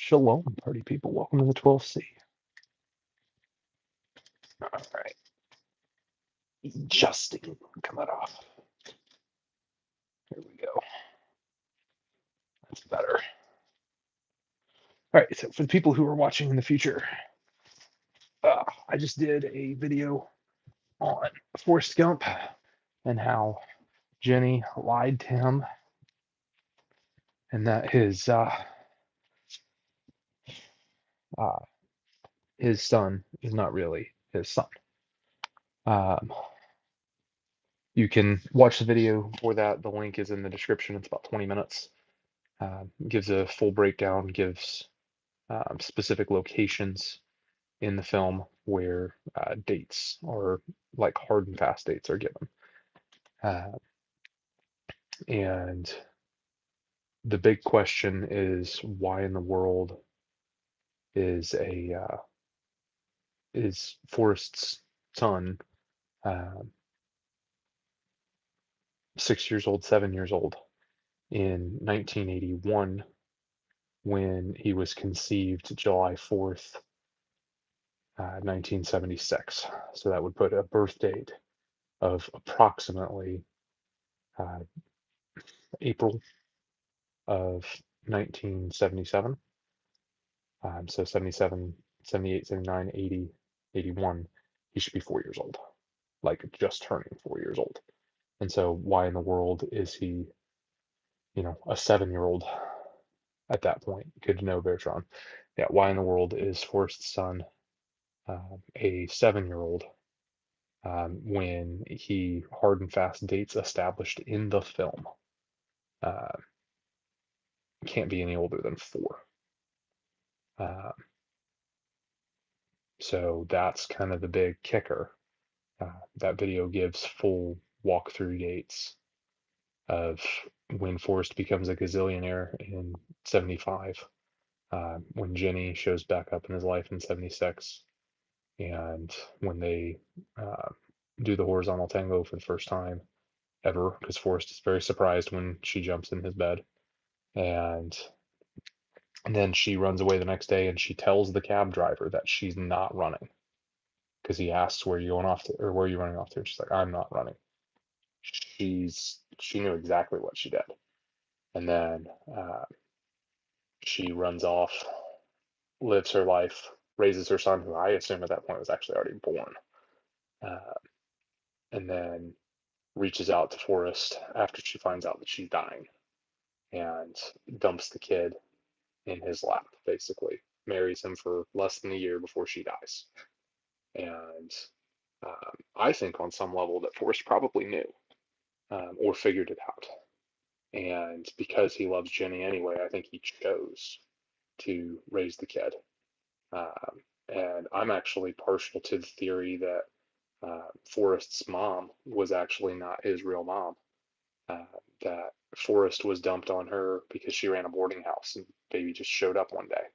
Shalom, party people. Welcome to the 12C. All right. Adjusting. Come that off. Here we go. That's better. All right. So, for the people who are watching in the future, I just did a video on Forrest Gump and how Jenny lied to him and that uh, his son is not really his son. Um, you can watch the video for that. The link is in the description. It's about 20 minutes. Gives a full breakdown, gives specific locations in the film where dates or like hard and fast dates are given. And the big question is why in the world is Forrest's son 6 years old, 7 years old in 1981 when he was conceived July 4th, 1976. So that would put a birth date of approximately April of 1977. So 77, 78, 79, 80, 81, he should be 4 years old, like just turning 4 years old. And so why in the world is he, a 7-year-old at that point? Good to know, Bertrand. Yeah, why in the world is Forrest's son a 7-year-old when he hard and fast dates established in the film uh, can't be any older than 4? Uh, so that's kind of the big kicker. That video gives full walkthrough dates of when Forrest becomes a gazillionaire in 75, when Jenny shows back up in his life in 76, and when they do the horizontal tango for the first time ever, because Forrest is very surprised when she jumps in his bed. And then she runs away the next day and she tells the cab driver that she's not running because he asks where you going off to, or where are you running off to? And she's like, I'm not running. She knew exactly what she did. And then she runs off, lives her life, raises her son, who I assume at that point was actually already born, uh, and then reaches out to Forrest after she finds out that she's dying and dumps the kid in his lap, basically. Marries him for less than a year before she dies. And I think on some level that Forrest probably knew or figured it out. And because he loves Jenny anyway, I think he chose to raise the kid. And I'm actually partial to the theory that Forrest's mom was actually not his real mom. Uh, that Forrest was dumped on her because she ran a boarding house and baby just showed up one day.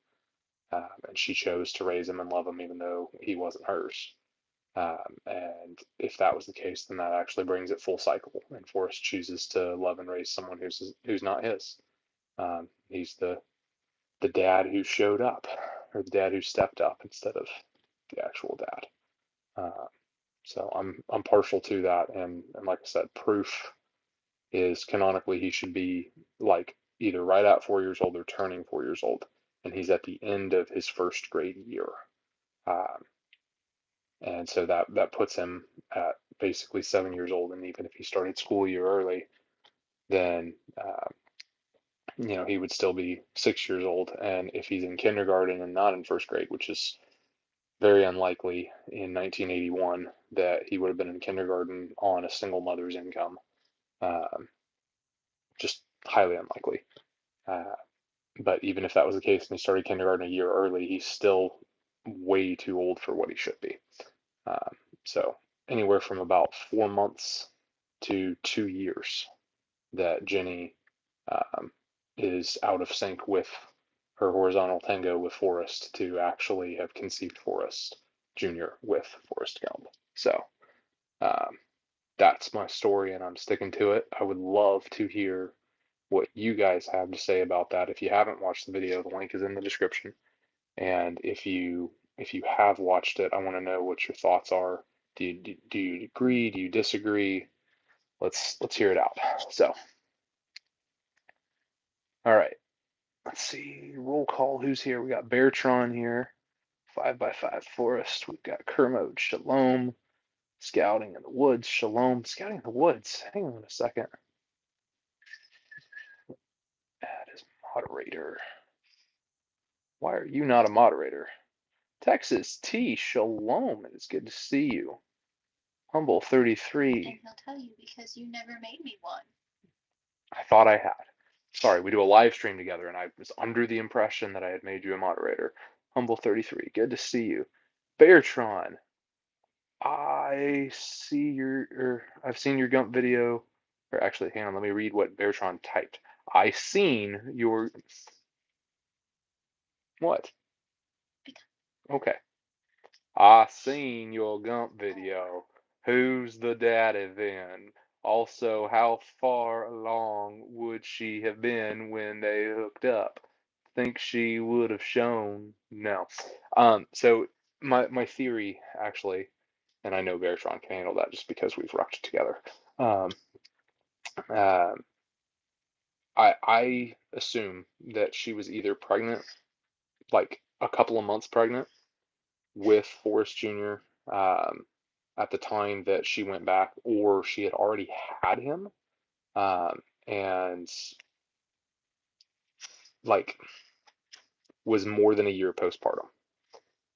And she chose to raise him and love him even though he wasn't hers. And if that was the case, then that actually brings it full cycle. And Forrest chooses to love and raise someone who's not his. He's the dad who showed up, or the dad who stepped up instead of the actual dad. So I'm partial to that, and like I said, proof is canonically he should be like either right at 4 years old or turning 4 years old, and he's at the end of his first grade year. Um, and so that puts him at basically 7 years old. And even if he started school a year early, then he would still be 6 years old. And if he's in kindergarten and not in first grade, which is very unlikely in 1981 that he would have been in kindergarten on a single mother's income, um, just highly unlikely. Uh, but even if that was the case and he started kindergarten a year early, he's still way too old for what he should be. So anywhere from about 4 months to 2 years that Jenny is out of sync with her horizontal tango with Forrest to actually have conceived Forrest Jr. with Forrest Gump. So that's my story and I'm sticking to it. I would love to hear what you guys have to say about that. If you haven't watched the video, the link is in the description. And if you have watched it, I want to know what your thoughts are. Do you agree? Do you disagree? Let's hear it out. So, all right. Let's see. Roll call. Who's here? We got Beartron here. 5x5 Forrest. We've got Kermode. Shalom. Scouting in the woods. Shalom. Scouting in the woods. Hang on a second. Add as moderator. Why are you not a moderator? Texas T. Shalom. It is good to see you. Humble 33. And he'll tell you because you never made me one. I thought I had. Sorry, we do a live stream together, and I was under the impression that I had made you a moderator. Humble 33. Good to see you. Beartron. I've seen your Gump video. Or actually, hang on, let me read what Beartron typed. I seen your what? Okay. I seen your Gump video. Who's the daddy then? Also, how far along would she have been when they hooked up? Think she would have shown? No. So my theory actually, and I know Beartron can handle that just because we've rocked together. Um, um, I assume that she was either pregnant, like a couple of months pregnant, with Forrest Jr. Um, at the time that she went back, or she had already had him, and like was more than a year postpartum.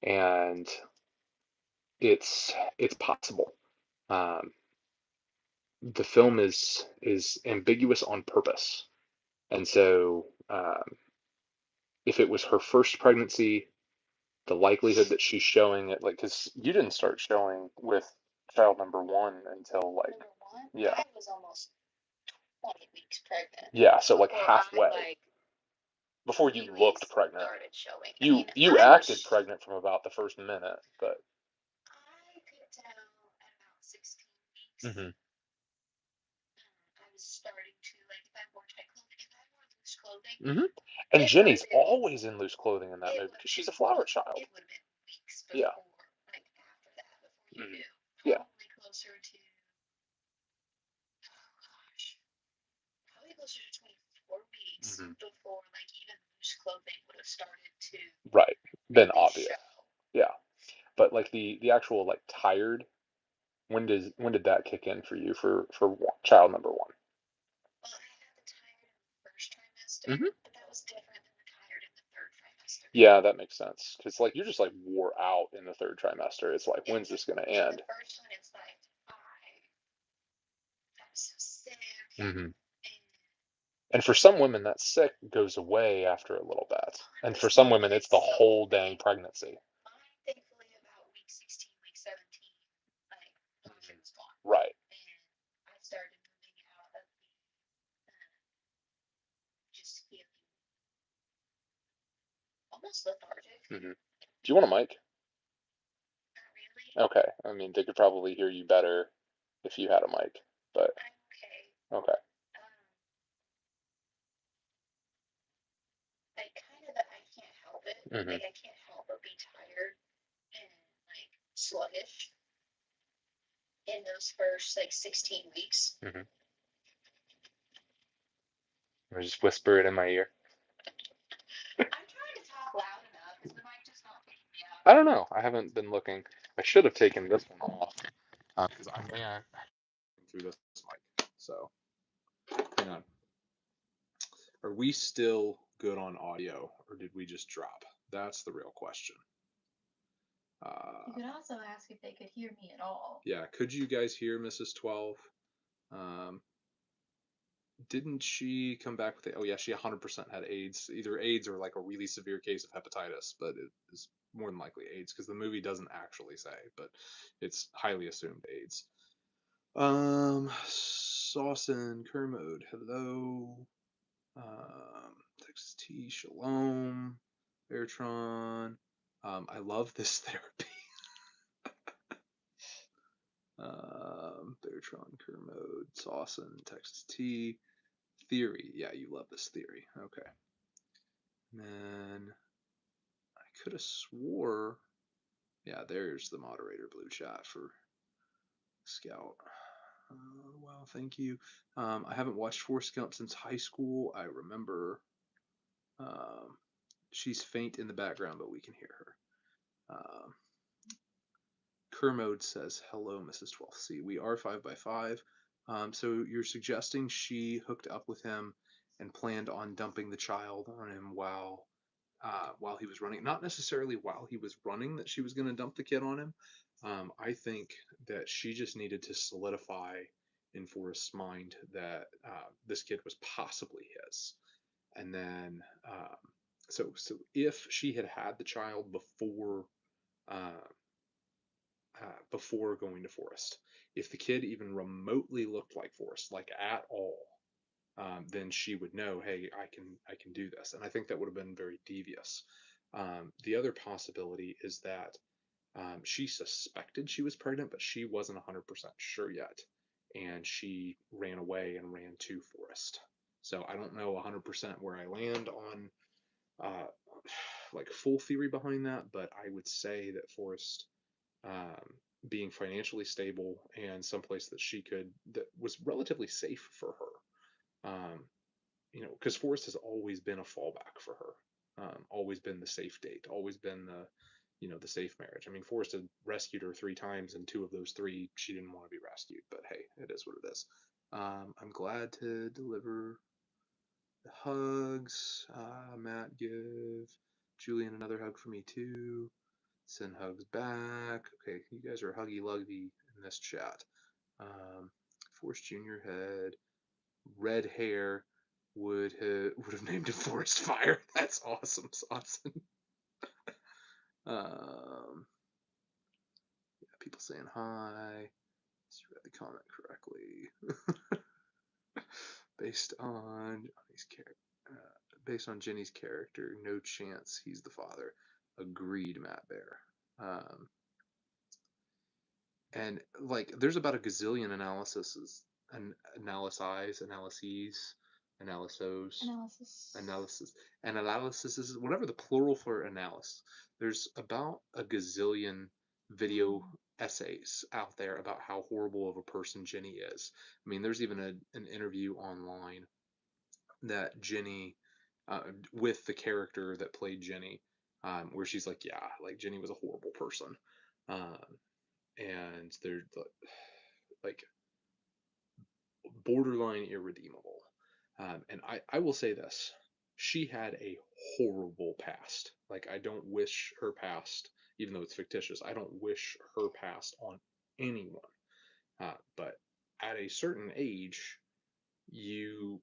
And it's possible. Um, the film is ambiguous on purpose, and so if it was her first pregnancy, the likelihood that she's showing it, like, because you didn't start showing with child number one until like, Number one? yeah, I was almost 20 weeks pregnant. yeah, so like Before halfway I, before you looked pregnant. started showing. You acted pregnant from about the first minute, but I picked out at about 16 weeks. hmm I was starting to, like, if I wore tight clothing, if I wore loose clothing, and Jenny's always in loose clothing in that movie because she's a flower child. it would have been weeks before, Yeah. like, after that, before you knew. Yeah. Probably closer to, oh gosh, probably closer to 24 weeks before, like, even loose clothing would have started to Right. Then really obvious. show. Yeah. But like the actual like tired, when did that kick in for you for child number one? Well, I had the tired in the first trimester, but that was different than the tired in the third trimester. Yeah, that makes sense. Because like you're just like wore out in the third trimester. It's like, when's this gonna end? The first one, it's like I'm so sick. And for some women, that sick goes away after a little bit. And for some women, it's the whole dang pregnancy. Thankfully, about week 16, week 17, like, it was gone. Right. And I started moving out of the just feeling almost lethargic. Do you want a mic? Not really. Okay. I mean, they could probably hear you better if you had a mic, but I'm okay. okay. I can't help it. Like, I can't help but be tired and, like, sluggish in those first, like, 16 weeks. Or just whisper it in my ear. I'm trying to talk loud enough. Is the mic just not picking me up? I don't know. I haven't been looking. I should have taken this one off because I may through this mic. So, hang on. Are we still good on audio, or did we just drop? That's the real question. You could also ask if they could hear me at all. Yeah, could you guys hear Mrs. 12? Didn't she come back with it? Oh yeah, she 100% had AIDS, either AIDS or like a really severe case of hepatitis, but it is more than likely AIDS because the movie doesn't actually say, but it's highly assumed AIDS. Saucin, Kermode, hello. Texas T, Shalom, Beartron. I love this therapy. Beartron, Kermode, Saucin, Texas T. theory. Yeah, you love this theory. Okay. And then I could have swore. Yeah, there's the moderator blue chat for Scout. Wow, thank you. I haven't watched Forrest Gump since high school. I remember um, she's faint in the background, but we can hear her. Kermode says, hello, Mrs. 12th C. We are 5 by 5. So you're suggesting she hooked up with him and planned on dumping the child on him while he was running. Not necessarily while he was running that she was going to dump the kid on him. I think that she just needed to solidify in Forrest's mind that this kid was possibly his. And then, so if she had had the child uh, before going to Forrest, if the kid even remotely looked like Forrest, like at all, then she would know, hey, I can do this. And I think that would have been very devious. The other possibility is that she suspected she was pregnant, but she wasn't 100% sure yet, and she ran away and ran to Forrest. So I don't know 100% where I land on uh, like full theory behind that, but I would say that Forrest um, being financially stable and someplace that was relatively safe for her. Because Forrest has always been a fallback for her, always been the safe date, always been the safe marriage. I mean, Forrest had rescued her 3 times, and 2 of those 3 she didn't want to be rescued. But hey, it is what it is. I'm glad to deliver the hugs. Matt, give Julian another hug for me too. Send hugs back. Okay, you guys are huggy luggy in this chat. Force Junior had red hair. Would have named him Forest Fire. That's awesome, Saucon. Yeah, people saying hi. You read the comment correctly. based on Johnny's character, based on Jenny's character, no chance he's the father. Agreed, Matt Bear. Um, and like there's about a gazillion analyses, analysos, Analysis. analysis is whatever the plural for analysis. There's about a gazillion video essays out there about how horrible of a person Jenny is. I mean, there's even an interview online that Jenny, with the character that played Jenny, where she's like, yeah, like Jenny was a horrible person. Um, and they're like borderline irredeemable. And I will say this: she had a horrible past. Like I don't wish her past, even though it's fictitious. I don't wish her past on anyone. But at a certain age, you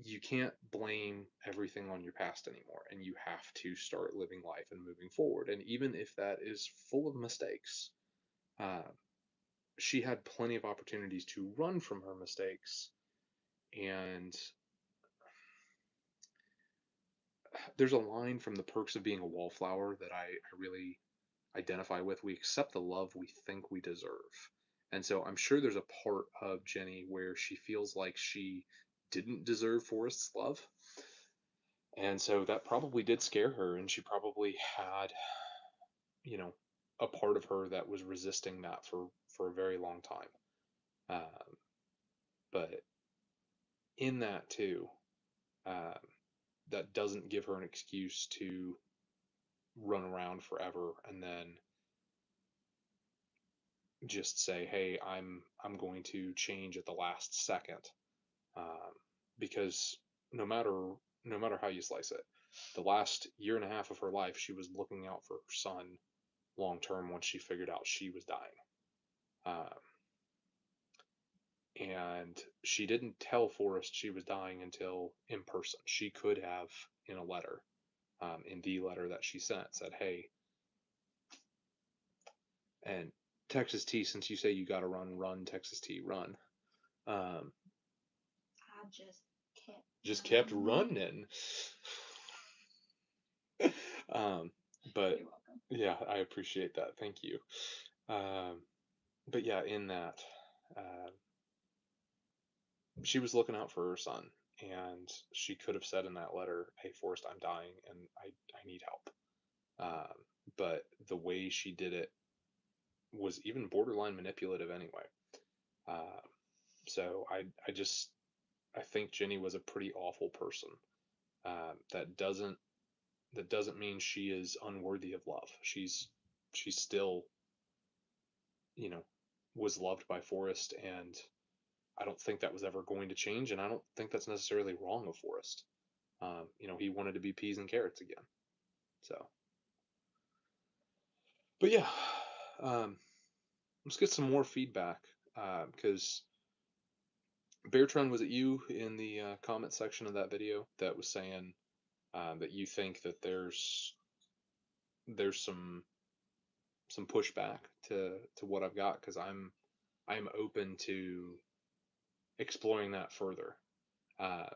you can't blame everything on your past anymore, and you have to start living life and moving forward. And even if that is full of mistakes, uh, she had plenty of opportunities to run from her mistakes. And there's a line from The Perks of Being a Wallflower that I really identify with. We accept the love we think we deserve. And so I'm sure there's a part of Jenny where she feels like she didn't deserve Forrest's love. And so that probably did scare her, and she probably had, you know, a part of her that was resisting that for a very long time. Um, but in that too, um, that doesn't give her an excuse to run around forever and then just say, "Hey, I'm going to change at the last second," um, because no matter no matter how you slice it, the last year and a half of her life, she was looking out for her son long term once she figured out she was dying. Um, and she didn't tell Forrest she was dying until in person. She could have, in a letter, in the letter that she sent, said, "Hey," and Texas T, since you say you got to run, Texas T, run. Um, I just kept running. running. um, but You're welcome. yeah, I appreciate that. Thank you. Um, but yeah, in that, uh, she was looking out for her son, and she could have said in that letter, "Hey, Forrest, I'm dying and I need help." Um, but the way she did it was even borderline manipulative anyway. Um, so I think Jenny was a pretty awful person. That doesn't mean she is unworthy of love. She's still, you know, was loved by Forrest, and I don't think that was ever going to change, and I don't think that's necessarily wrong of Forrest. He wanted to be peas and carrots again. So, but yeah, um, let's get some more feedback because Beartron, was it you in the comment section of that video that was saying that you think that there's some pushback to what I've got because I'm open to exploring that further. Uh,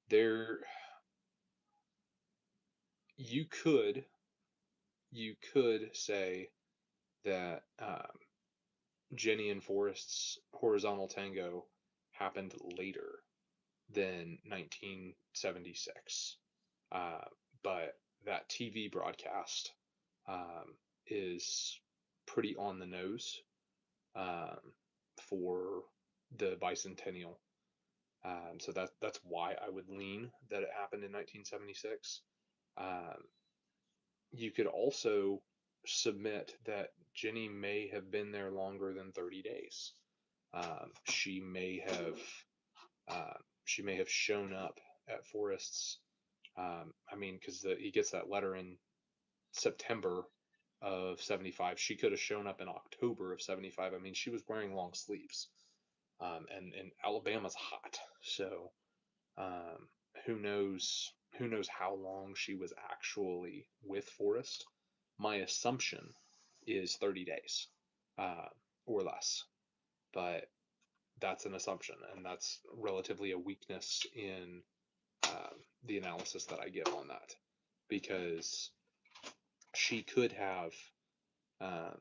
there you could you could say that Jenny and Forrest's horizontal tango happened later than 1976, uh, but that TV broadcast um, is pretty on the nose um, for the bicentennial. So that's why I would lean that it happened in 1976. Um, you could also submit that Jenny may have been there longer than 30 days. Um, she may have uh, she may have shown up at Forrest's. I mean, because he gets that letter in September of 75. She could have shown up in October of 75. I mean, she was wearing long sleeves. And Alabama's hot, so um, who knows how long she was actually with Forrest. My assumption is 30 days uh, or less, but that's an assumption, and that's relatively a weakness in the analysis that I give on that because she could have um,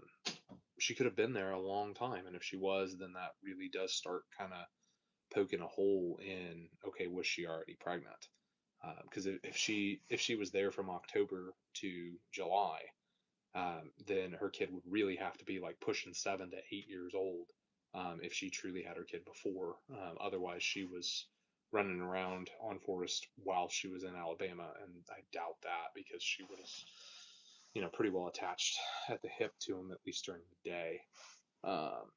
she could have been there a long time, and if she was, then that really does start kind of poking a hole in, okay, was she already pregnant? Because if she was there from October to July, then her kid would really have to be like pushing 7 to 8 years old if she truly had her kid before. Otherwise, she was running around on Forrest while she was in Alabama, and I doubt that because she was, pretty well attached at the hip to him at least during the day. Um,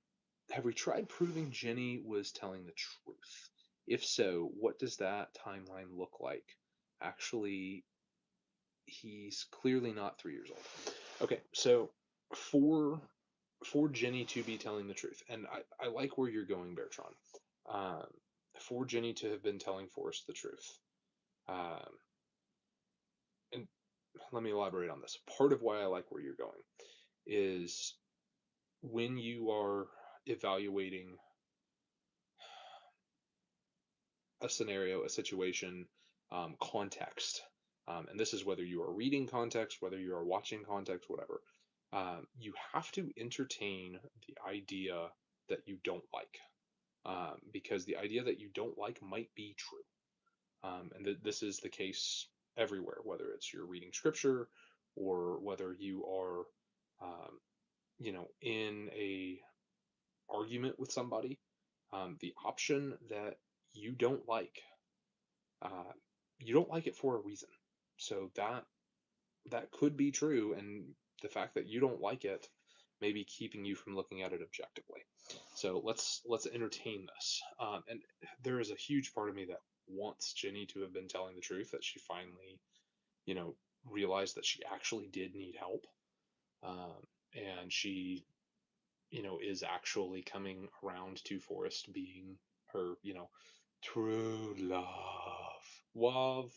have we tried proving Jenny was telling the truth? If so, what does that timeline look like? Actually, he's clearly not 3 years old. Okay, so for for Jenny to be telling the truth, and I like where you're going, Bertrand. Um, for Jenny to have been telling Forrest the truth, um, and let me elaborate on this. Part of why I like where you're going is when you are evaluating a scenario, a situation, context. And this is whether you are reading context, whether you are watching context, whatever. You have to entertain the idea that you don't like, because the idea that you don't like might be true. This is the case everywhere, whether it's you're reading scripture or whether you are, in a argument with somebody. The option that you don't like uh, you don't like it for a reason. So that could be true, and the fact that you don't like it may be keeping you from looking at it objectively. So let's entertain this. And there is a huge part of me that wants Jenny to have been telling the truth, that she finally, you know, realized that she actually did need help, um, and she, is actually coming around to Forrest being her, true love. Love.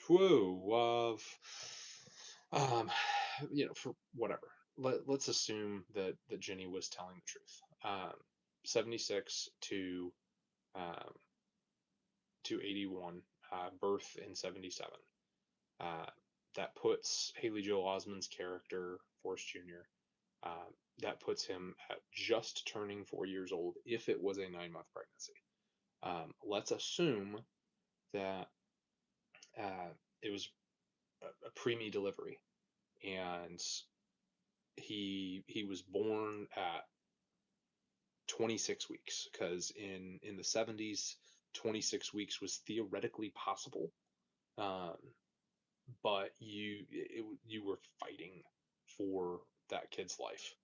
True love. Um, for whatever. Let's assume that Jenny was telling the truth. 76 um, to 81, birth in 77. Uh, that puts Haley Joel Osment's character, Forrest Jr., uh, that puts him at just turning 4 years old if it was a 9-month pregnancy. Let's assume that uh, it was a preemie delivery, and he was born at 26 weeks because in the 70s, 26 weeks was theoretically possible, um, but you were fighting for that kid's life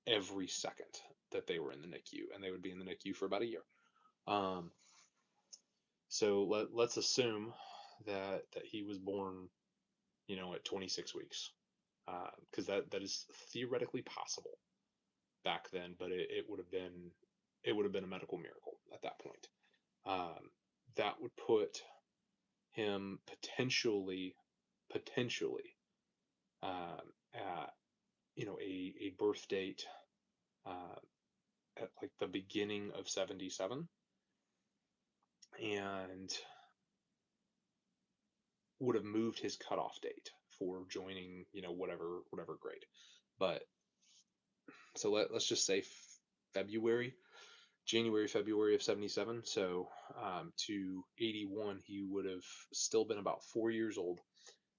every second that they were in the NICU, and they would be in the NICU for about a year. Um, so let's assume that he was born, at 26 weeks, because that is theoretically possible back then, but it would have been a medical miracle at that point. Um, that would put him potentially at a birth date uh, at like the beginning of 77, and would have moved his cutoff date for joining, whatever grade. But so let's just say February, January, February of 77. So to 81, he would have still been about 4 years old.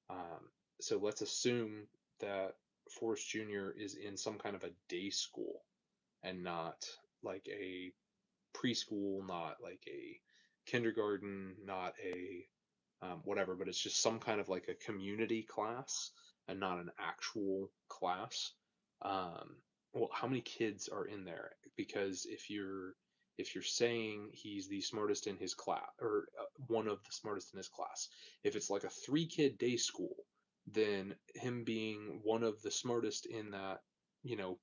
Um, so let's assume that Forrest Jr. is in some kind of a day school and not like a preschool, not like a kindergarten, not a whatever, but it's just some kind of like a community class and not an actual class. Um, well, how many kids are in there? Because if you're saying he's the smartest in his class or one of the smartest in his class, if it's like a three-kid day school, then him being one of the smartest in that, you know,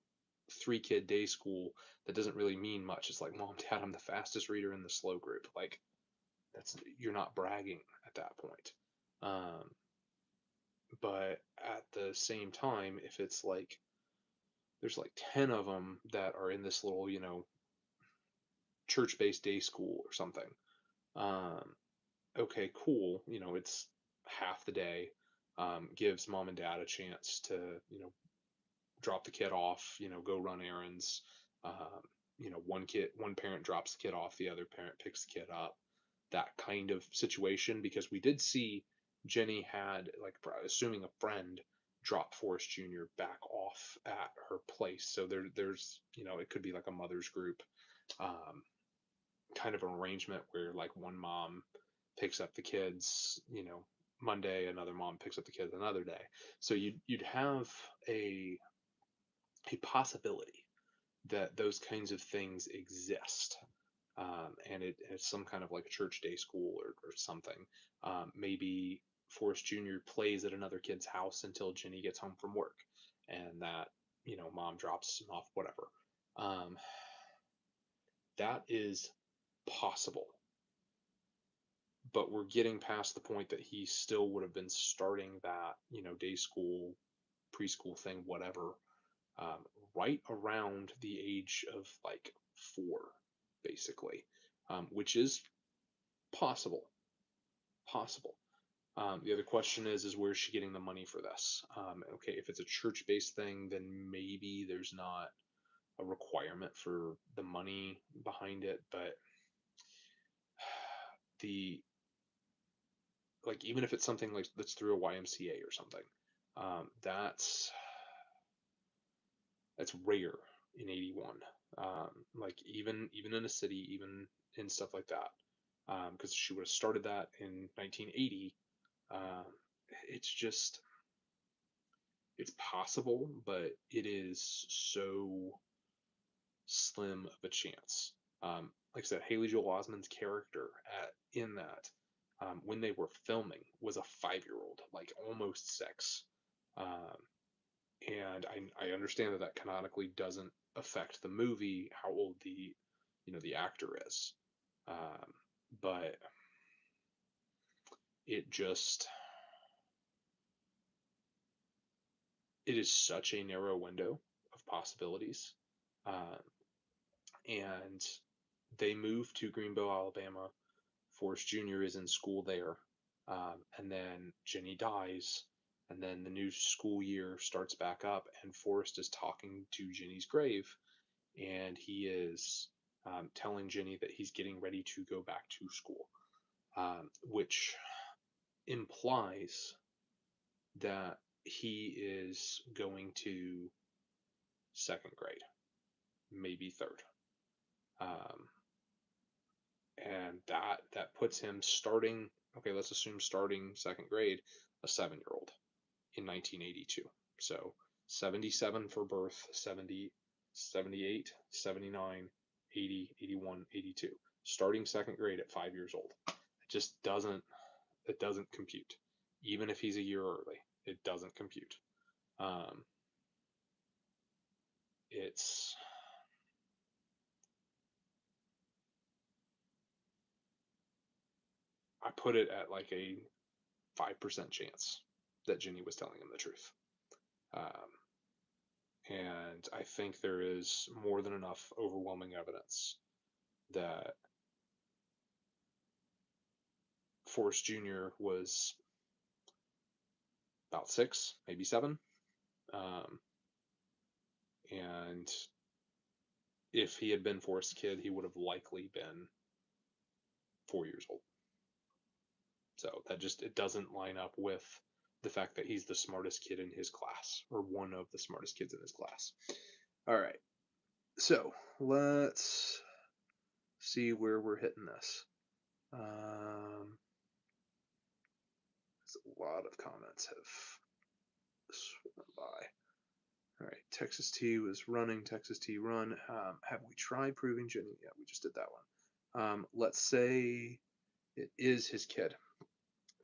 three-kid day school, that doesn't really mean much. It's like, mom, dad, I'm the fastest reader in the slow group. Like, that's, you're not bragging at that point. Um, but at the same time, if it's like there's like 10 of them that are in this little, church-based day school or something. Um, okay, cool. It's half the day. Gives mom and dad a chance to, drop the kid off, go run errands. Um, one parent drops the kid off, the other parent picks the kid up. That kind of situation, because we did see Jenny had, like, assuming a friend, drop Forrest Jr. back off at her place. So there's, it could be like a mother's group, um, kind of an arrangement where like one mom picks up the kids, Monday, another mom picks up the kids another day. So you'd have a a possibility that those kinds of things exist. And it's some kind of like a church day school or something. Maybe Forrest Jr. plays at another kid's house until Jenny gets home from work, and that, mom drops him off, whatever. Um, that is possible, but we're getting past the point that he still would have been starting that, day school, preschool thing, whatever, um, right around the age of like 4, basically, which is possible. Possible. The other question is where's she getting the money for this? Okay, if it's a church-based thing, then maybe there's not a requirement for the money behind it, but the like even if it's something like that's through a YMCA or something, that's rare in 81. Like even in a city, even in stuff like that, because she would have started that in 1980. Um, it's just it's possible, but it is so slim of a chance. Like I said, Haley Joel Osment's character in that, when they were filming, was a 5-year-old, like almost 6. Um, and I understand that canonically doesn't affect the movie how old the actor is, um, but it just it is such a narrow window of possibilities, um, and they moved to Greenbow, Alabama. Forrest Jr. is in school there, and then Jenny dies, and then the new school year starts back up, and Forrest is talking to Jenny's grave, and he is telling Jenny that he's getting ready to go back to school. which implies that he is going to second grade, maybe third. Um, and that puts him starting. Okay, let's assume starting second grade, a 7-year old in 1982. So 77 for birth, 70, 78, 79, 80, 81, 82. Starting second grade at 5 years old. It doesn't compute. Even if he's a year early, it doesn't compute. Um, it's I put it at like a 5% chance that Ginny was telling him the truth. Um, and I think there is more than enough overwhelming evidence that Forrest Jr. was about 6, maybe 7. Um, and if he had been Forrest's kid, he would have likely been 4 years old. So that just it doesn't line up with the fact that he's the smartest kid in his class, or one of the smartest kids in his class. All right, so let's see where we're hitting this. A lot of comments have swung by. All right, Texas T was running. Texas T run. Have we tried proving Jenny? Yeah, we just did that one. Let's say it is his kid.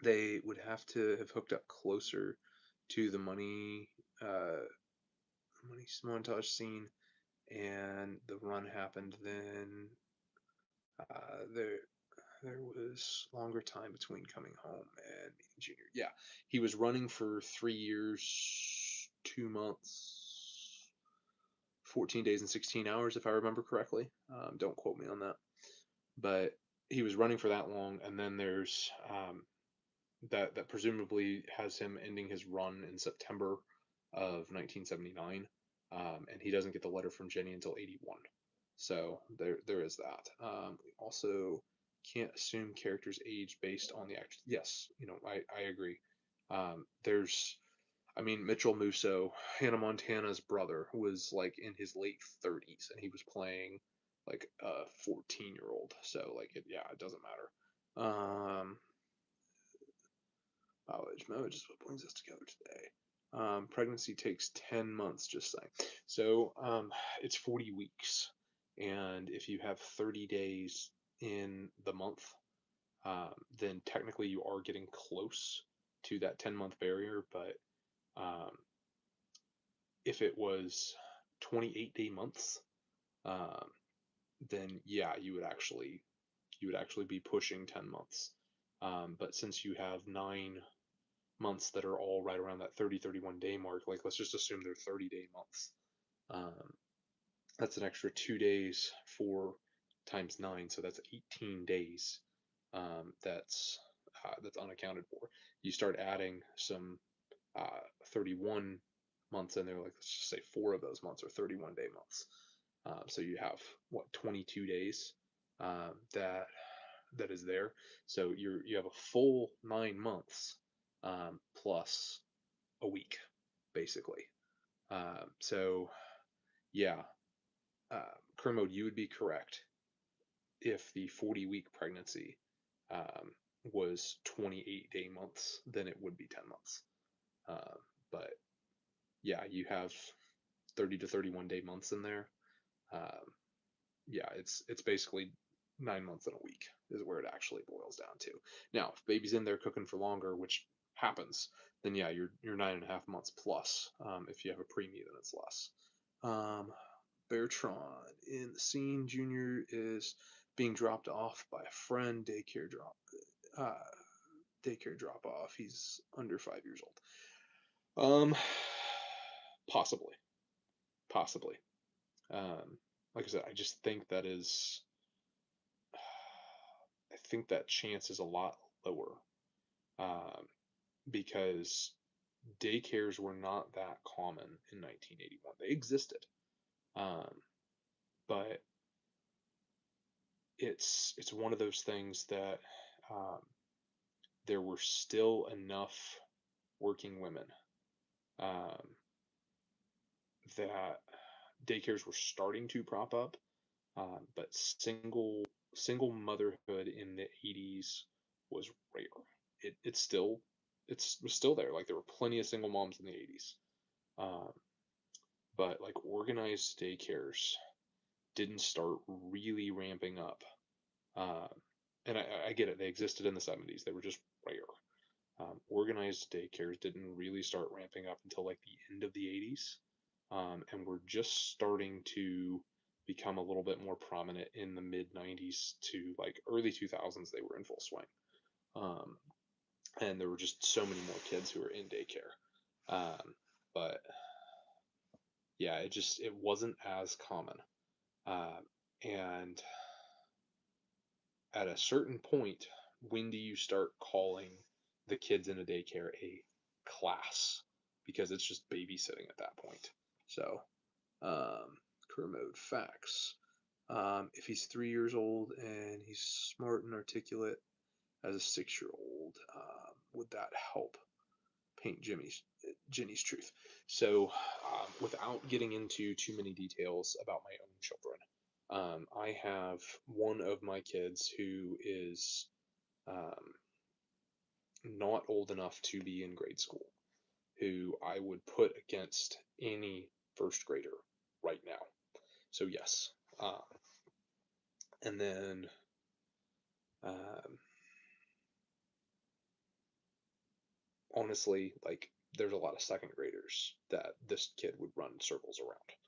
They would have to have hooked up closer to the money montage scene, and the run happened. Then there was longer time between coming home and meeting Junior. Yeah, he was running for 3 years, 2 months, 14 days and 16 hours, if I remember correctly. Don't quote me on that. But he was running for that long, and then there's that presumably has him ending his run in September of 1979, and he doesn't get the letter from Jenny until 81. So there is that. We also can't assume characters' age based on the actors. Yes, I agree. I mean, Mitchell Musso, Hannah Montana's brother, was like in his late 30s, and he was playing like a 14-year-old. So like it doesn't matter. Knowledge is what brings us together today. Pregnancy takes 10 months, just saying. So it's 40 weeks. And if you have 30 days in the month, then technically you are getting close to that 10-month barrier. But um, if it was 28-day months, um, then yeah, you would actually be pushing 10 months. But since you have 9 months that are all right around that 30-31 day mark, like let's just assume they're 30-day months. That's an extra 2 days, 4 times 9, so that's 18 days. That's unaccounted for. You start adding some 31 months in there, like let's just say 4 of those months are 31-day months. So you have 22 days that is there. So you have a full 9 months plus a week, basically. So yeah, Kermode, you would be correct if the 40-week pregnancy was 28-day months, then it would be 10 months. But yeah, you have 30 to 31-day months in there. Yeah, it's basically 9 months and a week is where it actually boils down to. Now, if baby's in there cooking for longer, which happens, then yeah, you're 9.5 months plus. If you have a preemie, then it's less. Bertrand in the scene, Junior is being dropped off by a friend. Daycare drop off. He's under 5 years old. Possibly, possibly. Like I said, I just think that is. I think that chance is a lot lower, because daycares were not that common in 1981. They existed, um, but it's one of those things that um, there were still enough working women um, that daycares were starting to prop up, but single motherhood in the 80s was rare. It's still was still there. Like there were plenty of single moms in the 80s, um, but like organized daycares didn't start really ramping up. Um, and I get it; they existed in the 70s. They were just rare. Organized daycares didn't really start ramping up until like the end of the 80s, and we're just starting to become a little bit more prominent in the mid 90s to like early 2000s. They were in full swing, um, and there were just so many more kids who were in daycare. But yeah, it wasn't as common, uh, and at a certain point, when do you start calling the kids in a daycare a class? Because it's just babysitting at that point. So, career mode facts. If he's 3 years old and he's smart and articulate as a 6-year-old, would that help paint Jenny's truth? So, without getting into too many details about my own children, I have one of my kids who is um, not old enough to be in grade school, who I would put against any first grader right now. So yes, um, and then um, honestly, like there's a lot of second graders that this kid would run circles around.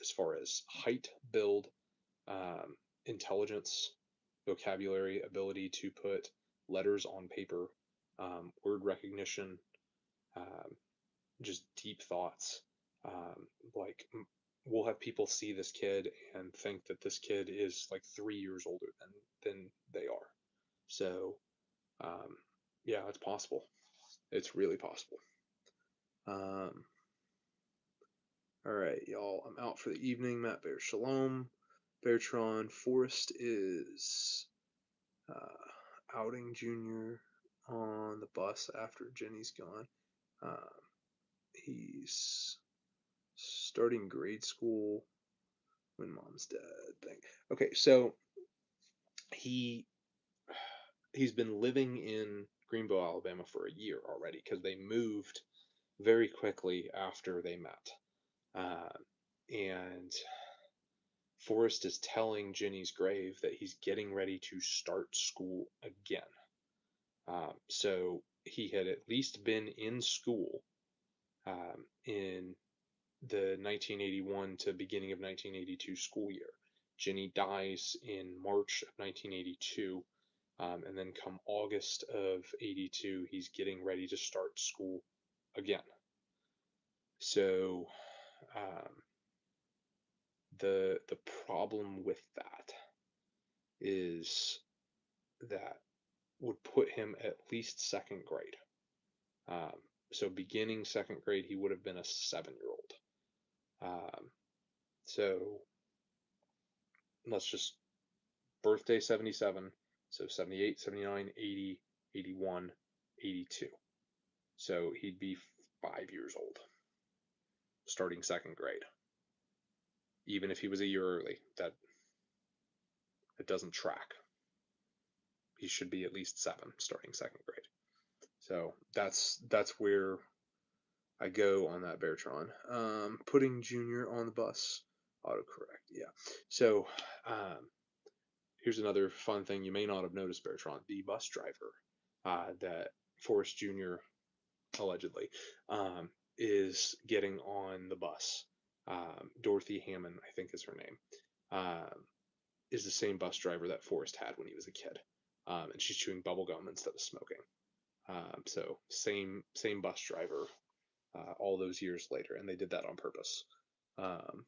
As far as height, build, um, intelligence, vocabulary, ability to put letters on paper, word recognition, um, just deep thoughts. Um, like we'll have people see this kid and think that this kid is like 3 years older than they are. So um, yeah, it's possible. It's really possible. Um, all right, y'all. I'm out for the evening. Matt Bear, shalom. Beartron Forrest is outing Junior on the bus after Jenny's gone. Um, he's starting grade school when mom's dead. Thing. Okay, so he he's been living in Greenville, Alabama for a year already because they moved very quickly after they met. Uh, and Forrest is telling Jenny's grave that he's getting ready to start school again. So he had at least been in school in the 1981 to beginning of 1982 school year. Jenny dies in March of 1982, and then come August of 82, he's getting ready to start school again. So um, the problem with that is that would put him at least second grade. Um, so beginning second grade, he would have been a 7-year-old. So let's just birthday 77. So 78, 79, 80, 81, 82. So he'd be 5 years old starting second grade. Even if he was a year early, that it doesn't track. He should be at least 7 starting second grade. So that's where I go on that Beartron. Putting Junior on the bus. Autocorrect, yeah. So here's another fun thing you may not have noticed, Beartron. The bus driver that Forrest Jr. allegedly is getting on the bus. Dorothy Hammond, I think is her name, is the same bus driver that Forrest had when he was a kid, and she's chewing bubble gum instead of smoking. So same bus driver all those years later, and they did that on purpose. Um,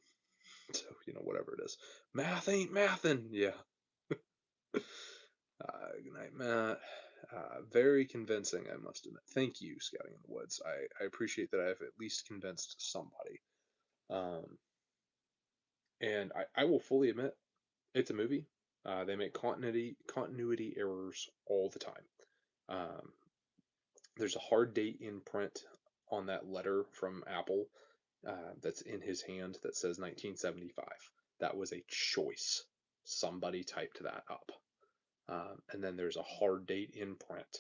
so whatever it is, math ain't mathin'. Yeah. Good night, Matt. Very convincing, I must admit. Thank you, Scouting in the Woods. I appreciate that I've at least convinced somebody. And I will fully admit it's a movie. They make continuity errors all the time. Um, there's a hard date in print on that letter from Apple that's in his hand that says 1975. That was a choice. Somebody typed that up. And then there's a hard date in print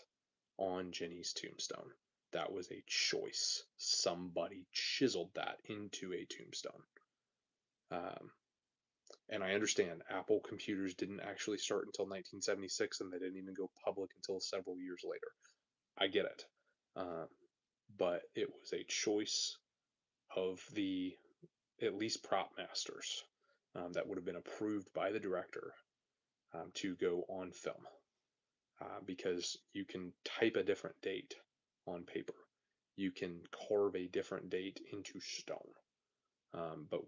on Jenny's tombstone. That was a choice. Somebody chiseled that into a tombstone. Um, and I understand Apple computers didn't actually start until 1976 and they didn't even go public until several years later. I get it. Um, but it was a choice of the at least prop masters that would have been approved by the director to go on film because you can type a different date on paper. You can carve a different date into stone. But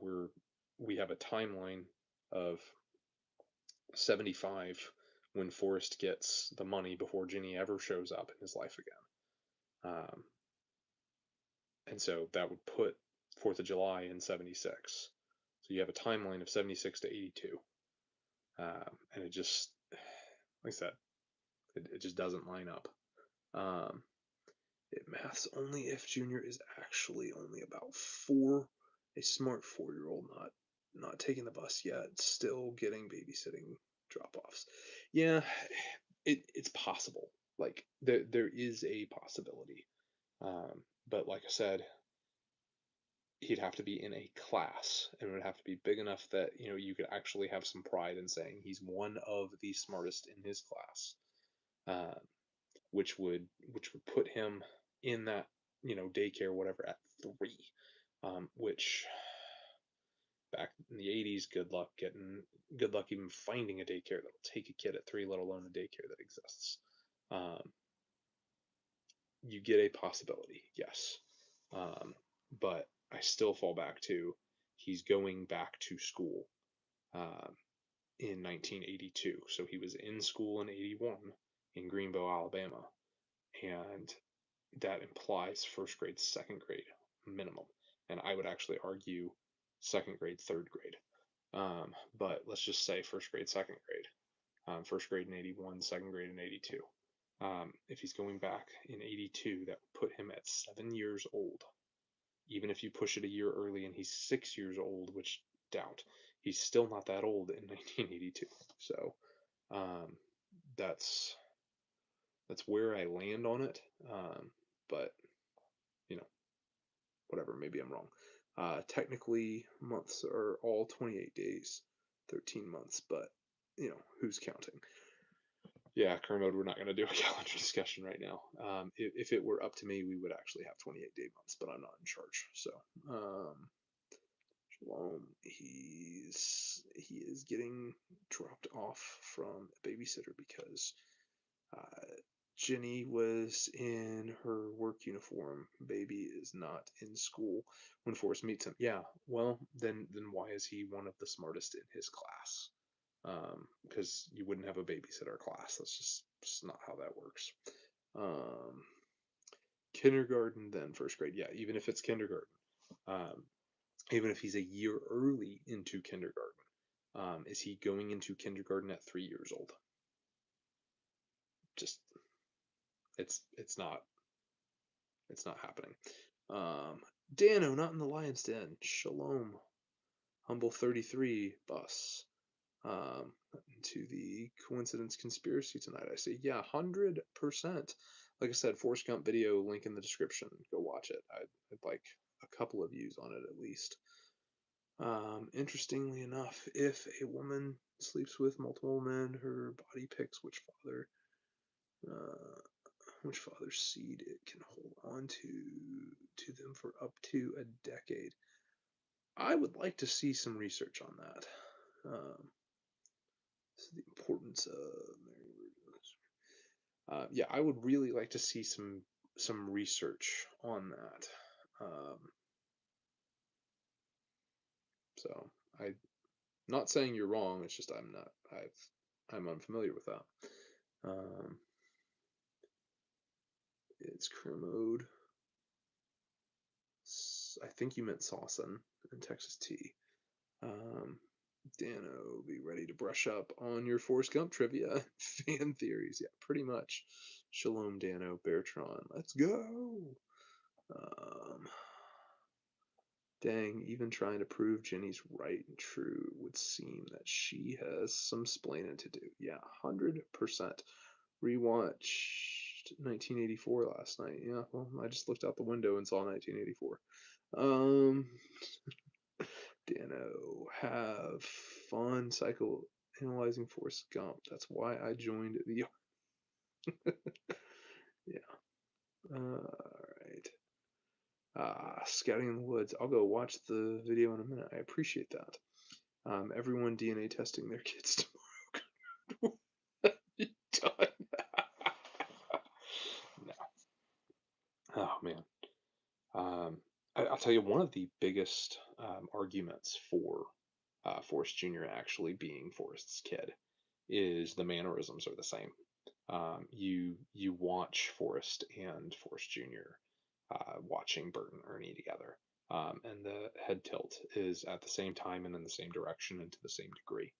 we have a timeline of 75 when Forrest gets the money before Ginny ever shows up in his life again. And so that would put 4th of July in 76. So you have a timeline of 76 to 82. And it just, like I said, it just doesn't line up. Um, it maths only if Junior is actually only about 4, a smart 4-year-old, not taking the bus yet, still getting babysitting drop-offs. Yeah, it's possible. Like there is a possibility. But like I said, he'd have to be in a class and it would have to be big enough that you could actually have some pride in saying he's one of the smartest in his class, uh, which would put him in that daycare whatever at 3, which back in the 80s, good luck even finding a daycare that'll take a kid at 3, let alone a daycare that exists. Um, you get a possibility, yes. But I still fall back to he's going back to school in 1982. So he was in school in 81 in Greenville, Alabama. And that implies first grade, second grade minimum. And I would actually argue second grade, third grade. But let's just say first grade, second grade. First grade in 81, second grade in 82. If he's going back in 82, that would put him at 7 years old. Even if you push it a year early and he's 6 years old, which doubt, he's still not that old in 1982. So um, that's where I land on it. But you know, whatever. Maybe I'm wrong. Technically, months are all 28 days, 13 months, but who's counting? Yeah, Kermode, we're not going to do a calendar discussion right now. If it were up to me, we would actually have 28-day months, but I'm not in charge. So, Shalom, he is getting dropped off from a babysitter because uh, Jenny was in her work uniform. Baby is not in school when Forrest meets him. Yeah, well, then why is he one of the smartest in his class? Because you wouldn't have a babysitter class. That's just not how that works. Um, Kindergarten, then first grade. Yeah, even if it's kindergarten. Um, even if he's a year early into kindergarten, is he going into kindergarten at 3 years old? Just it's not happening. Dano, not in the lion's den. Shalom, humble 33 bus. To the coincidence conspiracy tonight. I say, yeah, 100%. Like I said, Forrest Gump video, link in the description. Go watch it. I'd like a couple of views on it at least. Interestingly enough, if a woman sleeps with multiple men, her body picks uh, which father's seed it can hold on to them for up to a decade. I would like to see some research on that. This is the importance of yeah, I would really like to see some research on that. So I'm not saying you're wrong. It's just I'm unfamiliar with that. It's Kermode. I think you meant Sawson in Texas T. Dano, be ready to brush up on your Forrest Gump trivia, fan theories. Yeah, pretty much. Shalom, Dano, Beartron. Let's go. Um, Dang, even trying to prove Jenny's right and true would seem that she has some splaining to do. Yeah, 100%. Rewatched 1984 last night. Yeah, well, I just looked out the window and saw 1984. Um, Dano, have fun psychoanalyzing Forrest Gump. That's why I joined the. Yeah. Alright. Scouting in the woods. I'll go watch the video in a minute. I appreciate that. Everyone DNA testing their kids tomorrow. Done. No. Oh man. I'll tell you one of the biggest arguments for Forrest Jr. actually being Forrest's kid is the mannerisms are the same. You watch Forrest and Forrest Jr. Watching Bert and Ernie together, and the head tilt is at the same time and in the same direction and to the same degree.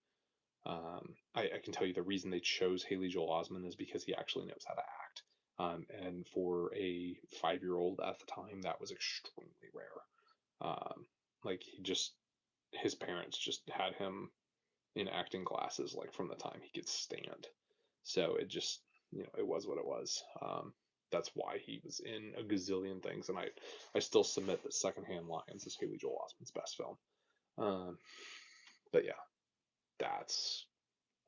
I can tell you the reason they chose Haley Joel Osment is because he actually knows how to act. And for a 5-year-old at the time, that was extremely rare. Like his parents just had him in acting classes like from the time he could stand. So it just, it was what it was. That's why he was in a gazillion things, and I still submit that Secondhand Lions is Haley Joel Osment's best film. But yeah, that's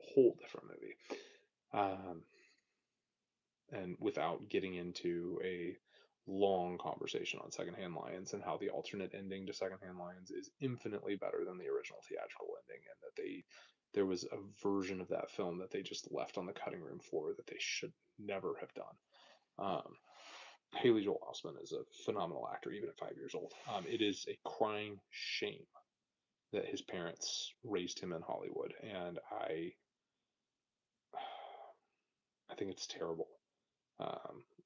a whole different movie. Um, and without getting into a long conversation on Secondhand Lions and how the alternate ending to Secondhand Lions is infinitely better than the original theatrical ending, and that there was a version of that film that they just left on the cutting room floor that they should never have done. Haley Joel Osment is a phenomenal actor, even at 5 years old. It is a crying shame that his parents raised him in Hollywood, and I think it's terrible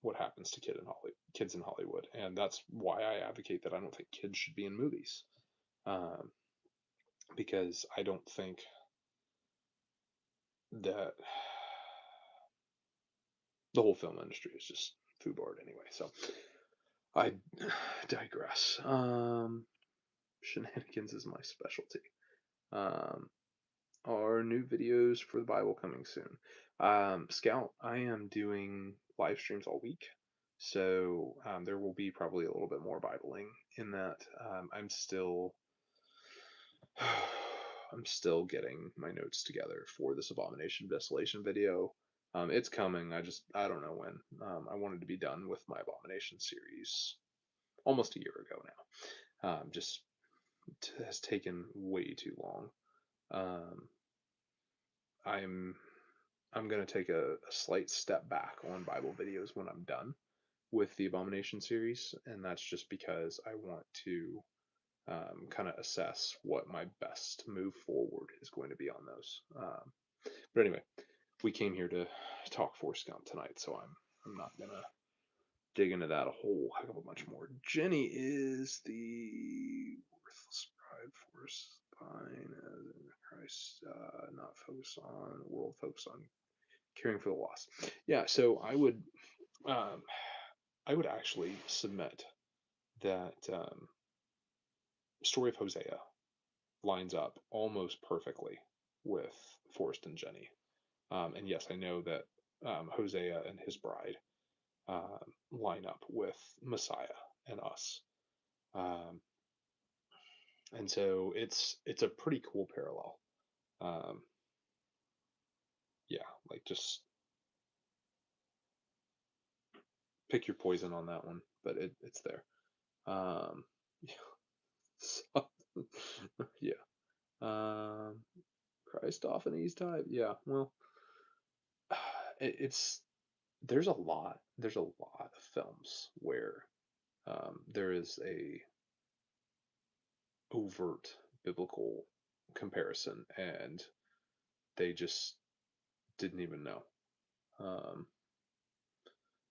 what happens to kids in Hollywood, and that's why I advocate that I don't think kids should be in movies, um, because I don't think that the whole film industry is just foobarred anyway. So I digress. Shenanigans is my specialty. Um, are new videos for the Bible coming soon? Scout, I am doing live streams all week, so there will be probably a little bit more Bibling in that. I'm still getting my notes together for this Abomination of Desolation video. It's coming. I don't know when. I wanted to be done with my Abomination series almost a year ago now. Just has taken way too long. Um, I'm I'm gonna take a slight step back on Bible videos when I'm done with the Abomination series, and that's just because I want to kind of assess what my best move forward is going to be on those. But anyway, we came here to talk Forrest Gump tonight, so I'm not gonna dig into that a whole heck of a bunch more. Jenny is the worthless bride Forrest fine as in Christ, not focused on the world, focused on caring for the lost. Yeah, so um, I would actually submit that story of Hosea lines up almost perfectly with Forrest and Jenny. And yes, I know that Hosea and his bride line up with Messiah and us. Um, and so it's a pretty cool parallel. Um, yeah, like just pick your poison on that one, but it's there. Um, so, yeah. Um, Christophanies type. Yeah. Well, it's there's a lot of films where there is a overt biblical comparison, and they just didn't even know. Um,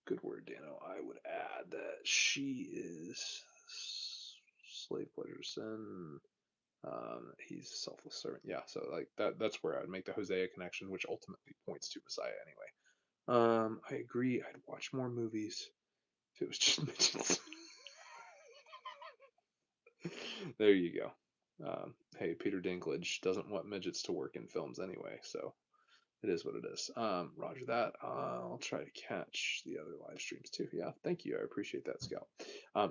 Good word, Dano. I would add that she is slave pleasure sin. He's a selfless servant. Yeah, so like that's where I would make the Hosea connection, which ultimately points to Messiah anyway. I agree. I'd watch more movies if it was just midgets. There you go. Hey, Peter Dinklage doesn't want midgets to work in films anyway, so it is what it is. Roger that. I'll try to catch the other live streams too. Yeah, thank you. I appreciate that, Scout.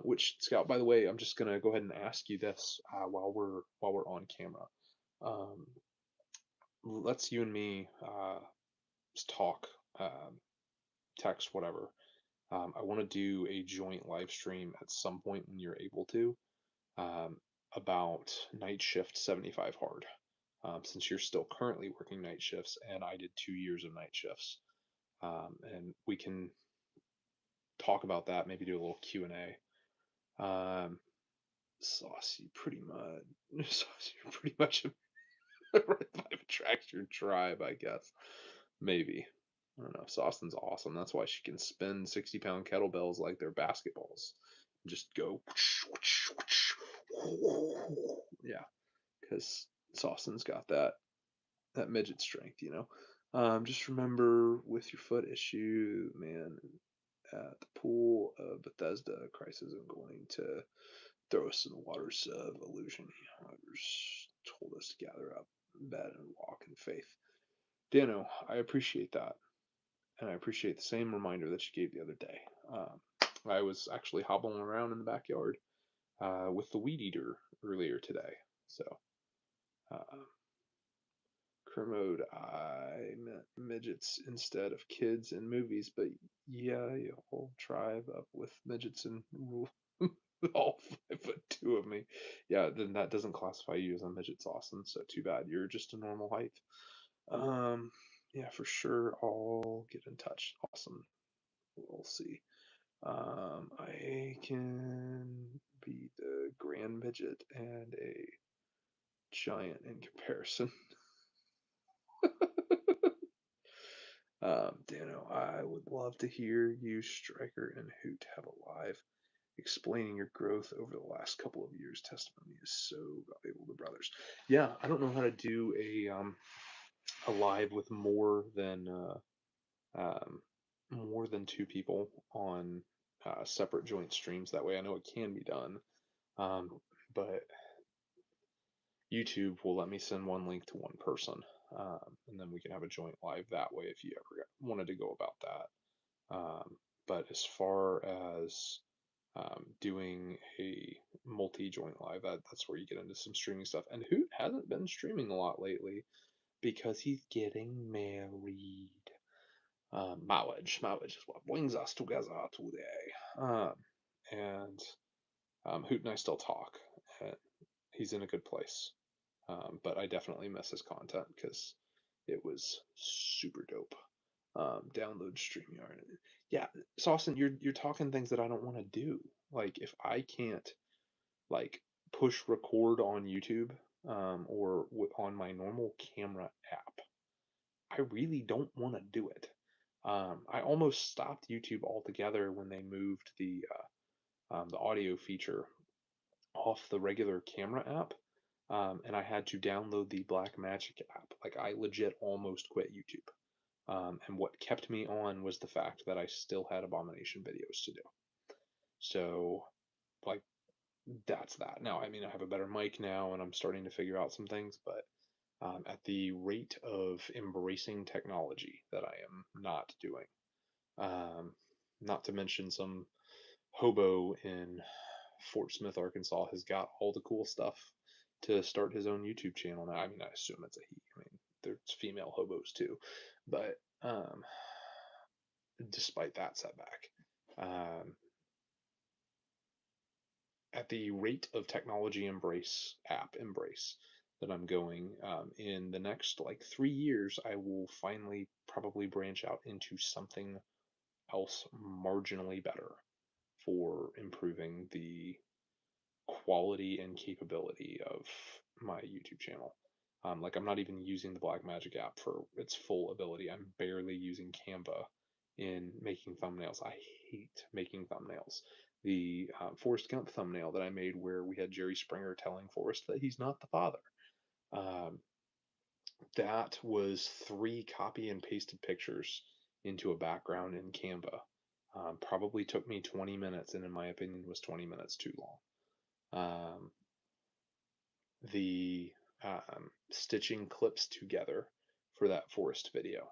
Which Scout, by the way, I'm just gonna go ahead and ask you this while we're on camera. Um, let's you and me just talk, text, whatever. I want to do a joint live stream at some point when you're able to, um, about night shift 75 hard. Since you're still currently working night shifts, and I did 2 years of night shifts, and we can talk about that. Maybe do a little Q&A. Saucy, pretty much. Saucy, pretty much a Red 5 attracts your tribe, I guess. Maybe. I don't know. Saucin's awesome. That's why she can spin 60-pound kettlebells like they're basketballs. Just go. Yeah, because Saucin's got that midget strength, you know. Just remember with your foot issue, man, at the pool of Bethesda, Christ isn't going to throw us in the waters of illusion. He told us to gather up in bed and walk in faith. Dano, I appreciate that. And I appreciate the same reminder that you gave the other day. I was actually hobbling around in the backyard with the weed eater earlier today. So, uh, Kermode, I meant midgets instead of kids in movies, but yeah, you whole tribe up with midgets and all 5'2" of me. Yeah, then that doesn't classify you as a midget, Austin. So too bad. You're just a normal height. Um, yeah, for sure. I'll get in touch. Awesome. We'll see. I can be the grand midget and a giant in comparison. Dano, I would love to hear you, Striker, and Hoot have a live explaining your growth over the last couple of years. Testimony is so valuable to brothers. Yeah, I don't know how to do a live with more than two people on separate joint streams. That way, I know it can be done. Um, but YouTube will let me send one link to one person, and then we can have a joint live that way if you ever wanted to go about that. But as far as doing a multi-joint live, that's where you get into some streaming stuff. And Hoot hasn't been streaming a lot lately because he's getting married. Marriage is what brings us together today. And Hoot and I still talk, and he's in a good place. But I definitely miss his content because it was super dope. Download StreamYard. Yeah, Saucin, you're talking things that I don't want to do. Like if I can't like push record on YouTube or on my normal camera app, I really don't want to do it. I almost stopped YouTube altogether when they moved the audio feature off the regular camera app, and I had to download the Blackmagic app. Like I legit almost quit YouTube. And what kept me on was the fact that I still had Abomination videos to do. So, like, that's that. Now, I mean, I have a better mic now, and I'm starting to figure out some things, but at the rate of embracing technology that I am not doing, um, not to mention some hobo in Fort Smith, Arkansas, has got all the cool stuff to start his own YouTube channel now. I mean, I assume it's a he. I mean, there's female hobos too, but despite that setback, um, at the rate of technology embrace that I'm going, in the next like 3 years, I will finally probably branch out into something else marginally better for improving the quality and capability of my YouTube channel. Like I'm not even using the Blackmagic app for its full ability. I'm barely using Canva in making thumbnails. I hate making thumbnails. the Forrest Gump thumbnail that I made where we had Jerry Springer telling Forrest that he's not the father. Um, that was 3 copy and pasted pictures into a background in Canva. Probably took me 20 minutes, and in my opinion, was 20 minutes too long. Um, the stitching clips together for that Forrest video.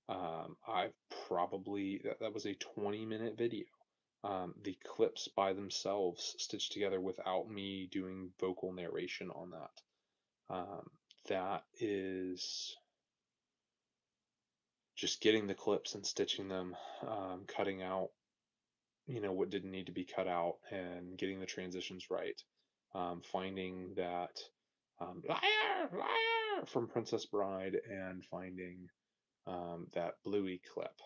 I've probably that was a 20-minute video. The clips by themselves stitched together without me doing vocal narration on that. That is just getting the clips and stitching them, cutting out, what didn't need to be cut out, and getting the transitions right. Finding that liar, liar from Princess Bride, and finding that Bluey clip,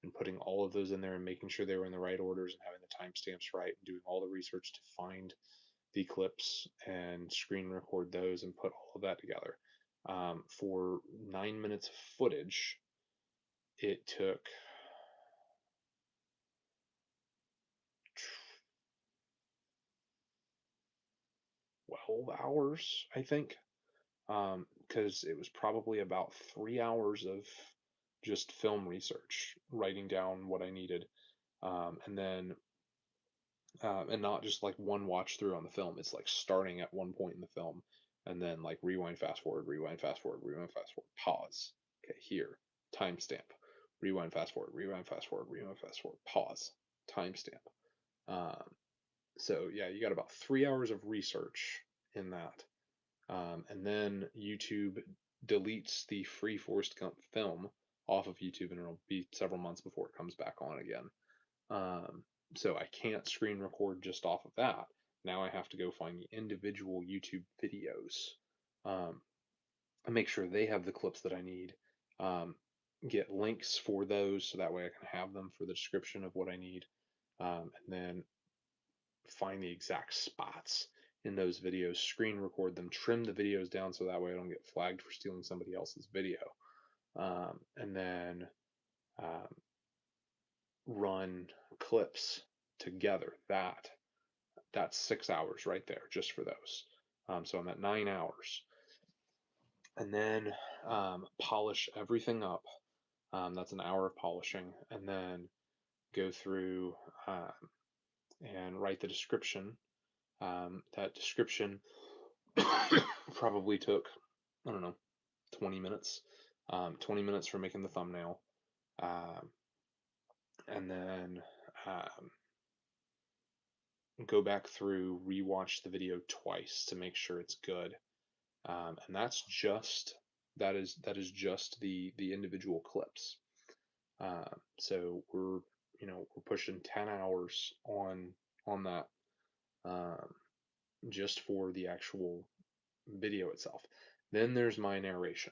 and putting all of those in there and making sure they were in the right orders and having the timestamps right and doing all the research to find the clips and screen record those and put all of that together. For 9 minutes of footage, it took 12 hours, I think, because it was probably about 3 hours of just film research, writing down what I needed, and then and not just like one watch through on the film. It's like starting at one point in the film and then like rewind, fast forward, rewind, fast forward, rewind, fast forward, pause. Okay, here, timestamp. Rewind, fast forward, rewind, fast forward, rewind, fast forward, pause, timestamp. Um, so yeah, you got about 3 hours of research in that. And then YouTube deletes the free Forrest Gump film off of YouTube, and it'll be several months before it comes back on again. Um, so I can't screen record just off of that. Now I have to go find the individual YouTube videos, um, and make sure they have the clips that I need. Um, get links for those so that way I can have them for the description of what I need. And then find the exact spots in those videos, screen record them, trim the videos down so that way I don't get flagged for stealing somebody else's video. And then um, run clips together. That's 6 hours right there just for those. So I'm at 9 hours, and then polish everything up. That's an hour of polishing, and then go through and write the description. That description probably took, I don't know, 20 minutes. 20 minutes for making the thumbnail, um, and then um, go back through, rewatch the video twice to make sure it's good. And that is just the individual clips. So we're pushing 10 hours on that, um, just for the actual video itself. Then there's my narration,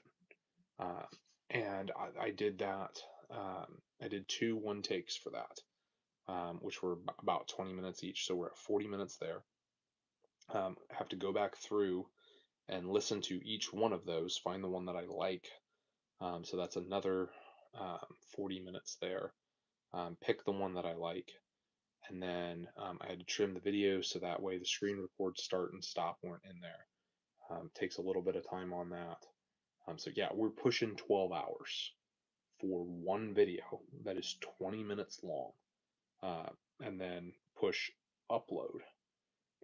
uh, and I did that. I did 2 1 takes for that, which were about 20 minutes each. So we're at 40 minutes there. Have to go back through and listen to each one of those, find the one that I like. So that's another 40 minutes there. Pick the one that I like, and then I had to trim the video so that way the screen record start and stop weren't in there. Takes a little bit of time on that. So yeah, we're pushing 12 hours for one video that is 20 minutes long, uh, and then push upload.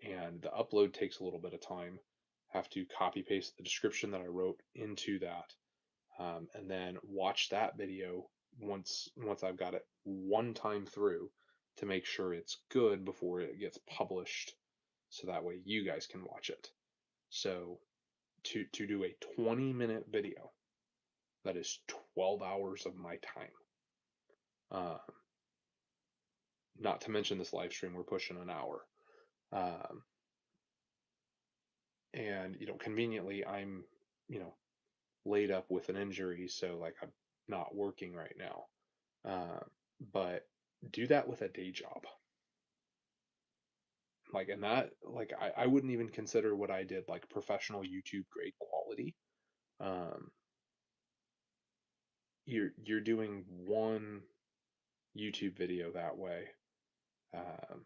And the upload takes a little bit of time. Have to copy paste the description that I wrote into that, and then watch that video once I've got it one time through to make sure it's good before it gets published, so that way you guys can watch it. So to do a 20-minute video, that is 12 hours of my time. Uh, Not to mention this live stream, we're pushing an hour. Um, and conveniently, I'm laid up with an injury, so like I'm not working right now. Uh, but do that with a day job. Like, and that, like, I wouldn't even consider what I did like professional YouTube grade quality. Um, you're doing one YouTube video that way. Um,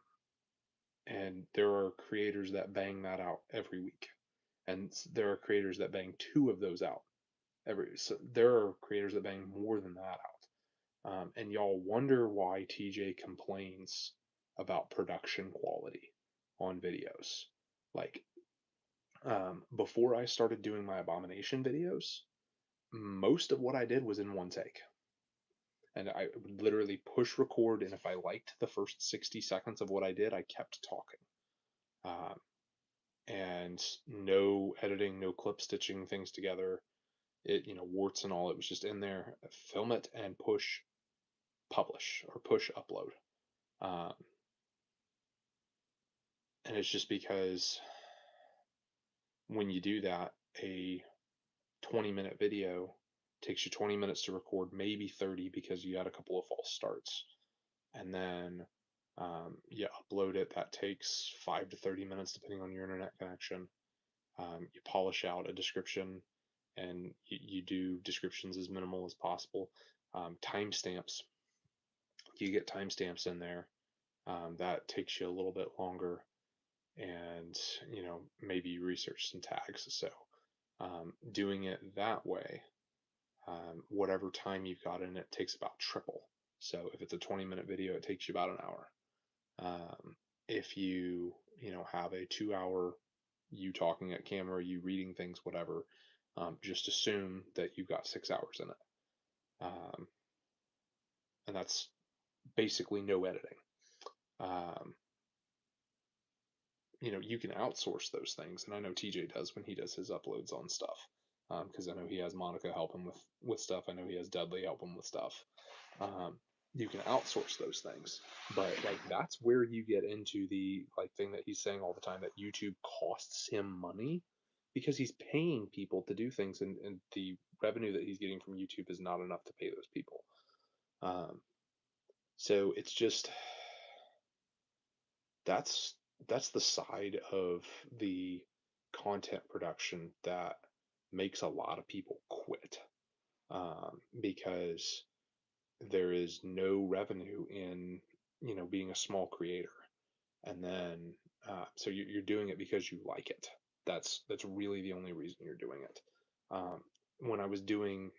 And there are creators that bang that out every week, and there are creators that bang two of those out every. So there are creators that bang more than that out. And y'all wonder why TJ complains about production quality on videos. Like, before I started doing my abomination videos, most of what I did was in one take. And I would literally push record, and if I liked the first 60 seconds of what I did, I kept talking. Um, and no editing, no clip stitching things together. It, warts and all, it was just in there, film it and push publish or push upload. Um, and it's just because when you do that, a 20-minute video takes you 20 minutes to record, maybe 30 because you had a couple of false starts. And then you upload it. That takes 5 to 30 minutes depending on your internet connection. You polish out a description, and you do descriptions as minimal as possible. Timestamps, you get timestamps in there. That takes you a little bit longer, and maybe you research some tags. So doing it that way, whatever time you've got in it takes about triple. So if it's a 20-minute video, it takes you about an hour. If you have a 2 hour, you talking at camera, you reading things, whatever, just assume that you've got 6 hours in it. Um, and that's basically no editing. Um, you can outsource those things, and I know TJ does when he does his uploads on stuff. Because I know he has Monica help him with stuff. I know he has Dudley help him with stuff. Um, you can outsource those things, but like that's where you get into the like thing that he's saying all the time, that YouTube costs him money because he's paying people to do things, and the revenue that he's getting from YouTube is not enough to pay those people. Um, so it's just that's that's the side of the content production that makes a lot of people quit, because there is no revenue in being a small creator. And then so you're doing it because you like it. That's really the only reason you're doing it. When I was doing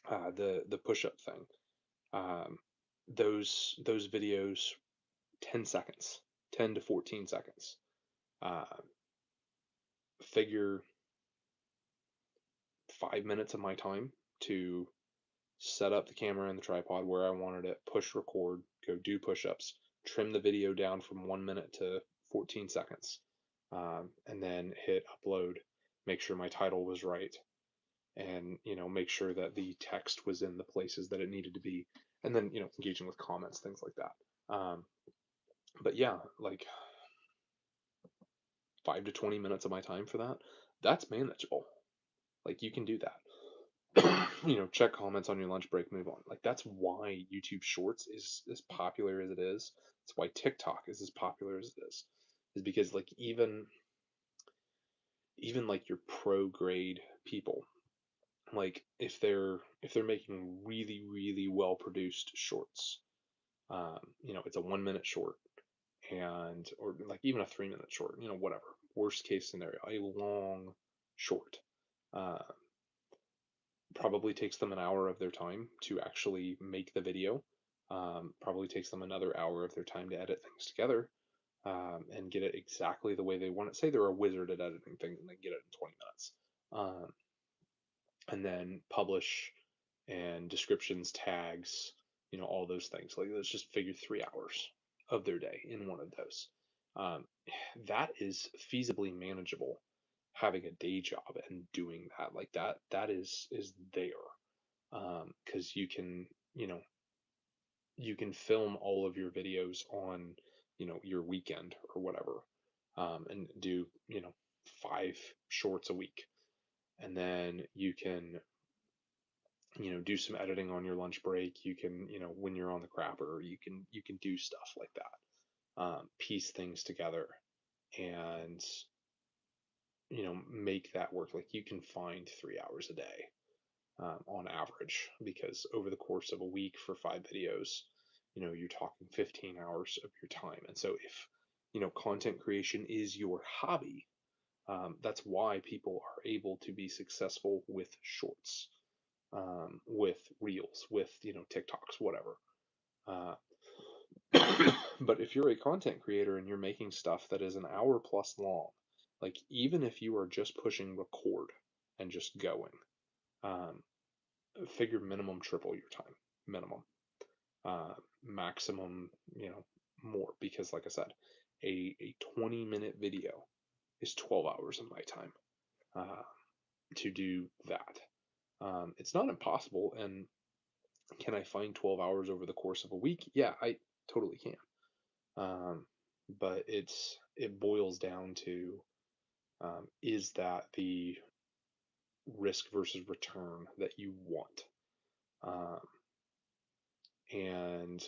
the push-up thing, um, those videos, 10 seconds, 10 to 14 seconds, uh, figure 5 minutes of my time to set up the camera and the tripod where I wanted it, push record, go do push ups, trim the video down from 1 minute to 14 seconds, and then hit upload, make sure my title was right, and make sure that the text was in the places that it needed to be, and then engaging with comments, things like that. But yeah, like 5 to 20 minutes of my time for that, that's manageable. Like you can do that. Check comments on your lunch break, move on. Like that's why YouTube Shorts is as popular as it is. It's why TikTok is as popular as it is because like even like your pro grade people, like if they're making really really well produced shorts, it's a 1 minute short, and or like even a 3 minute short, whatever. Worst case scenario, a long short. Uh, Probably takes them an hour of their time to actually make the video. Probably takes them another hour of their time to edit things together, and get it exactly the way they want it. Say they're a wizard at editing things and they get it in 20 minutes. And then publish and descriptions, tags, all those things. Like let's just figure 3 hours of their day in one of those. Um, that is feasibly manageable having a day job and doing that. Like that is there. Because you can film all of your videos on your weekend or whatever, and do 5 shorts a week, and then you can do some editing on your lunch break. You can when you're on the crapper, you can do stuff like that, piece things together, and make that work. Like you can find 3 hours a day, on average, because over the course of a week for 5 videos, you're talking 15 hours of your time. And so content creation is your hobby, that's why people are able to be successful with shorts, with reels, with TikToks, whatever. Uh, but if you're a content creator and you're making stuff that is an hour plus long, like even if you are just pushing record and just going, um, figure minimum triple your time, minimum, maximum, more, because like I said, a 20-minute video is 12 hours of my time, uh, to do that. It's not impossible, and can I find 12 hours over the course of a week? Yeah, I totally can. Um, but it boils down to, is that the risk versus return that you want? Um, and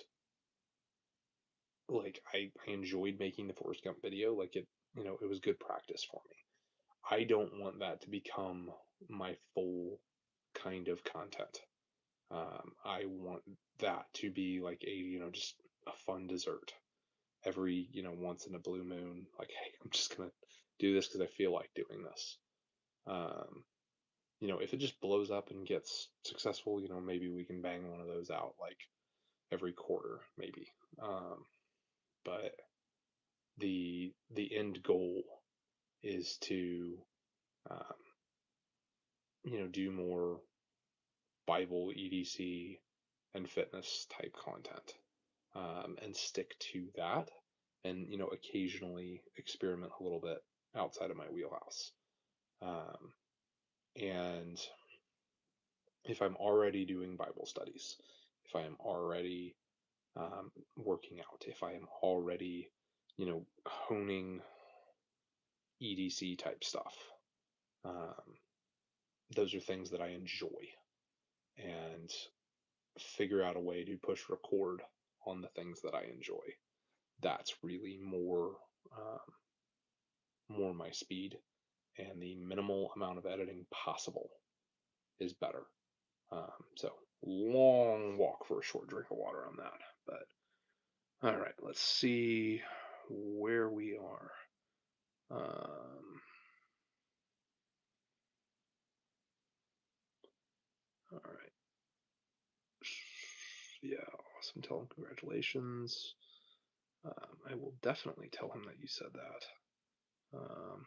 like I enjoyed making the Forrest Gump video. Like it was good practice for me. I don't want that to become my full kind of content. I want that to be like just a fun dessert every, once in a blue moon. Like, hey, I'm just gonna do this because I feel like doing this. Um, if it just blows up and gets successful, maybe we can bang one of those out like every quarter, maybe. Um, but the end goal is to, um, do more Bible, EDC, and fitness type content, and stick to that, and occasionally experiment a little bit outside of my wheelhouse. Um, and if I'm already doing Bible studies, if I am already, working out, if I am already, honing EDC type stuff, um, those are things that I enjoy, and figure out a way to push record on the things that I enjoy. That's really more my speed, and the minimal amount of editing possible is better. So long walk for a short drink of water on that. But all right, let's see where we are. All right. Yeah, awesome. Tell him congratulations. I will definitely tell him that you said that. All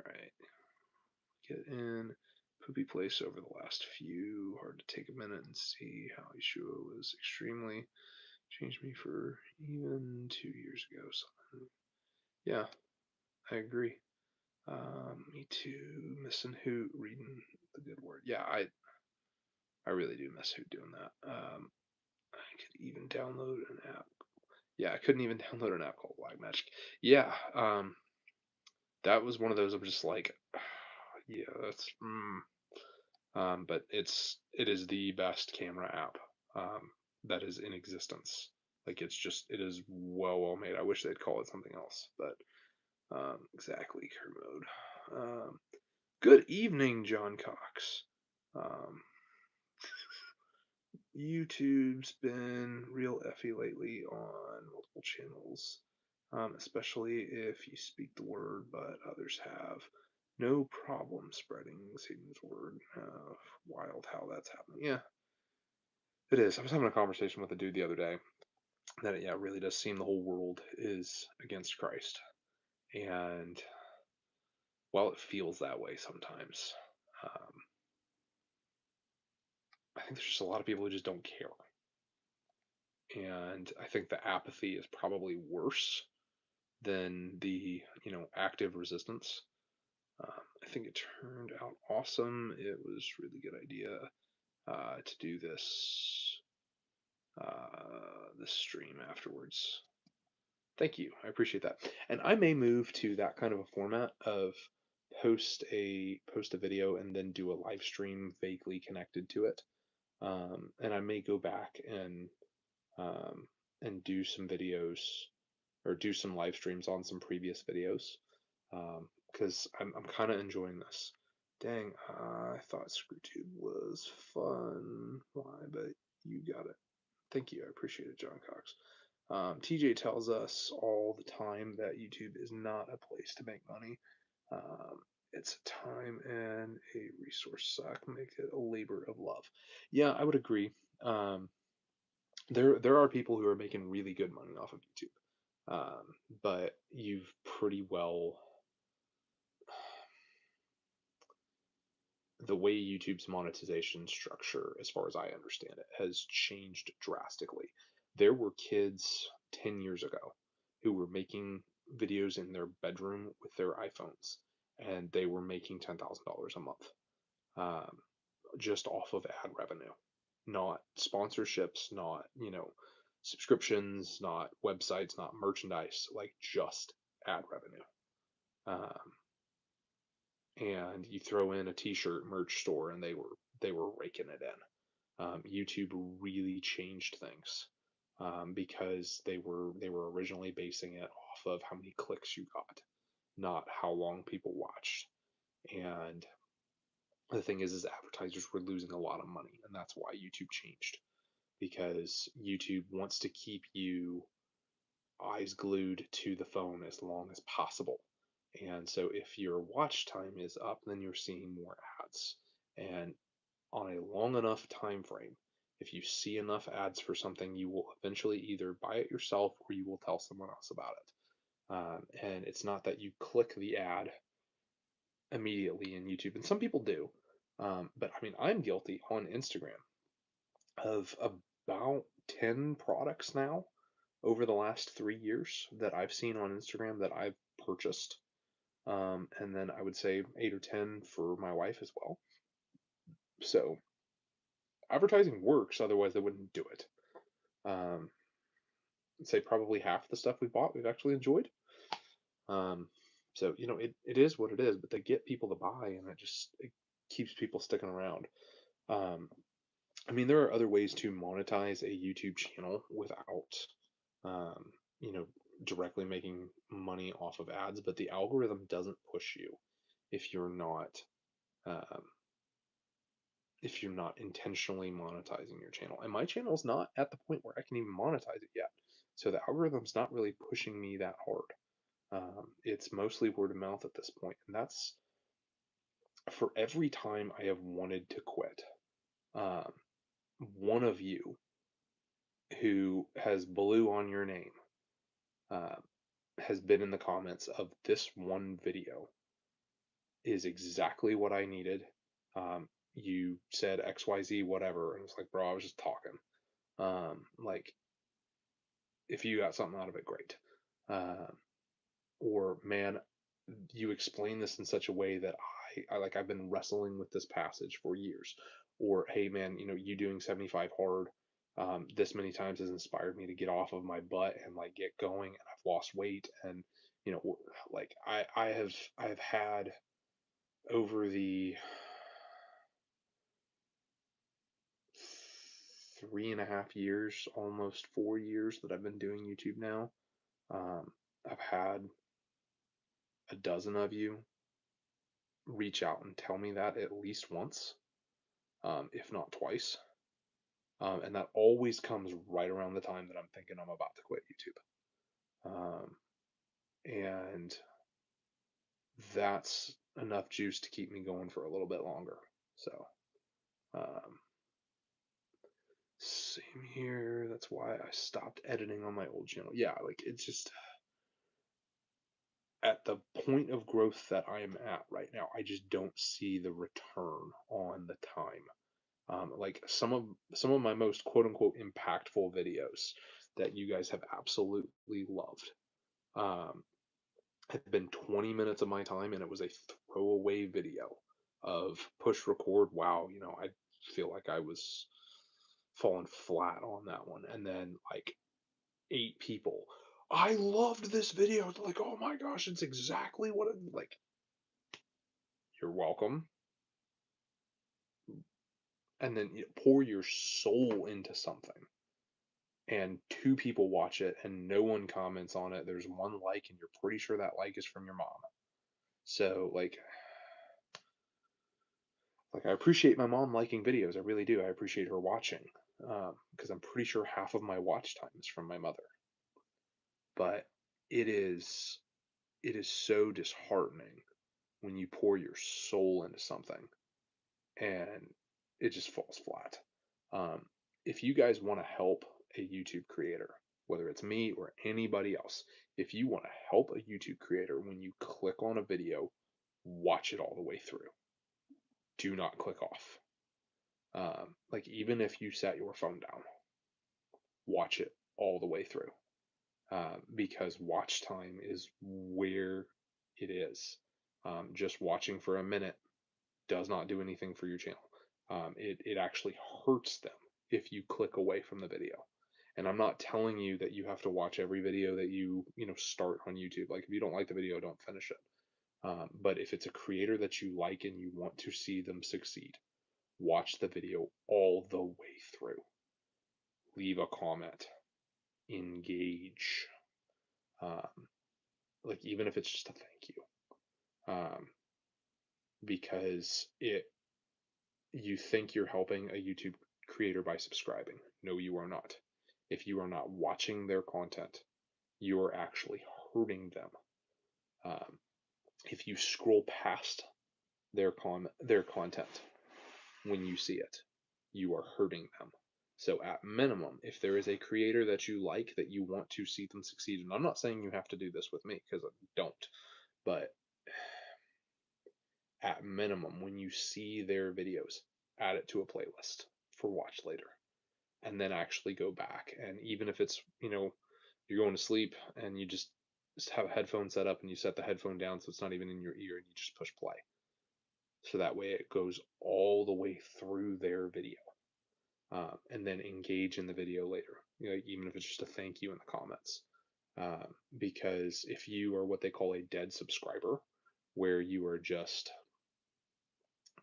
right. Get in. Poopy place over the last few. Hard to take a minute and see how Yeshua was extremely changed me for even 2 years ago. Something. Yeah, I agree. Me too. Missing Hoot, reading the good word. Yeah, I really do miss Hoot doing that. I could even download an app. Yeah, I couldn't even download an app called Black Magic. Yeah, that was one of those. I'm just like, yeah, that's. But it is the best camera app, that is in existence. Like it is well made. I wish they'd call it something else, but exactly, Kermode. Good evening, John Cox. Um, YouTube's been real effy lately on multiple channels, especially if you speak the word, but others have no problem spreading Satan's word. Wild how that's happening. Yeah, it is. I was having a conversation with a dude the other day that it really does seem the whole world is against Christ, and while it feels that way sometimes, um, I think there's just a lot of people who just don't care. And I think the apathy is probably worse than the active resistance. I think it turned out awesome. It was a really good idea, to do this stream afterwards. Thank you, I appreciate that. And I may move to that kind of a format of post a video and then do a live stream vaguely connected to it. And I may go back um, and do some videos, or do some live streams on some previous videos, because I'm kind of enjoying this. Dang, I thought ScrewTube was fun. Why? But you got it. Thank you. I appreciate it, John Cox. TJ tells us all the time that YouTube is not a place to make money. Um, it's a time and a resource suck. Make it a labor of love. Yeah, I would agree. Um, there are people who are making really good money off of YouTube, um, but you've pretty well the way YouTube's monetization structure, as far as I understand it, has changed drastically. There were kids 10 years ago who were making videos in their bedroom with their iPhones, and they were making $10,000 a month, um, just off of ad revenue, not sponsorships, not, subscriptions, not websites, not merchandise, like just ad revenue. Um, and you throw in a t-shirt merch store and they were raking it in. YouTube really changed things, because they were originally basing it off of how many clicks you got, not how long people watched. And the thing is advertisers were losing a lot of money, and that's why YouTube changed, because YouTube wants to keep you eyes glued to the phone as long as possible. And so if your watch time is up, then you're seeing more ads. And on a long enough time frame, if you see enough ads for something, you will eventually either buy it yourself or you will tell someone else about it. And it's not that you click the ad immediately in YouTube, and some people do. But I mean, I'm guilty on Instagram of about 10 products now over the last 3 years that I've seen on Instagram that I've purchased. And then I would say 8 or 10 for my wife as well. So advertising works, otherwise they wouldn't do it. Um, I'd say probably half the stuff we bought we've actually enjoyed. Um, so it is what it is, but they get people to buy, and it keeps people sticking around. Um, I mean, there are other ways to monetize a YouTube channel without, um, you know, directly making money off of ads, but the algorithm doesn't push you if you're not, um, if you're not intentionally monetizing your channel. And my channel's not at the point where I can even monetize it yet. So the algorithm's not really pushing me that hard. It's mostly word of mouth at this point, and that's for every time I have wanted to quit. Um, One of you who has blue on your name, uh, has been in the comments of this one video is exactly what I needed. You said XYZ, whatever, and it's like, bro, I was just talking. Like, if you got something out of it, great. Um, or man, you explain this in such a way that I like I've been wrestling with this passage for years. Or hey man, you doing 75 hard this many times has inspired me to get off of my butt and like get going, and I've lost weight, and like I have had over the 3.5 years, almost 4 years that I've been doing YouTube now. I've had a dozen of you reach out and tell me that at least once, if not twice. And that always comes right around the time that I'm thinking I'm about to quit YouTube. And that's enough juice to keep me going for a little bit longer. So, um, same here. That's why I stopped editing on my old channel. Yeah, like it's just at the point of growth that I am at right now, I just don't see the return on the time. Like some of my most quote unquote impactful videos that you guys have absolutely loved, um, have been 20 minutes of my time, and it was a throwaway video of push record. Wow, I feel like I was falling flat on that one, and then like 8 people. I loved this video. It's like, oh my gosh, it's exactly what it like. You're welcome. And then pour your soul into something, and 2 people watch it and no one comments on it. There's one like, and you're pretty sure that like is from your mom. So like I appreciate my mom liking videos. I really do. I appreciate her watching, because I'm pretty sure half of my watch time is from my mother. But it is it is so disheartening when you pour your soul into something and it just falls flat. Um, if you guys want to help a YouTube creator, whether it's me or anybody else, if you want to help a YouTube creator, when you click on a video, watch it all the way through. Do not click off. Like, even if you set your phone down, watch it all the way through. Because watch time is where it is. Just watching for a minute does not do anything for your channel. It actually hurts them if you click away from the video. And I'm not telling you that you have to watch every video that you start on YouTube. Like, if you don't like the video, don't finish it. But if it's a creator that you like and you want to see them succeed, watch the video all the way through. Leave a comment. Engage. Um, like, even if it's just a thank you. Because you think you're helping a YouTube creator by subscribing. No, you are not. If you are not watching their content, you are actually hurting them. Um, if you scroll past their content when you see it, you are hurting them. So at minimum, if there is a creator that you like, that you want to see them succeed, and I'm not saying you have to do this with me because I don't, but at minimum, when you see their videos, add it to a playlist for watch later, and then actually go back. And even if it's, you're going to sleep and you just have a headphone set up and you set the headphone down so it's not even in your ear and you just push play. So that way it goes all the way through their video. And then engage in the video later, even if it's just a thank you in the comments. Because if you are what they call a dead subscriber, where you are just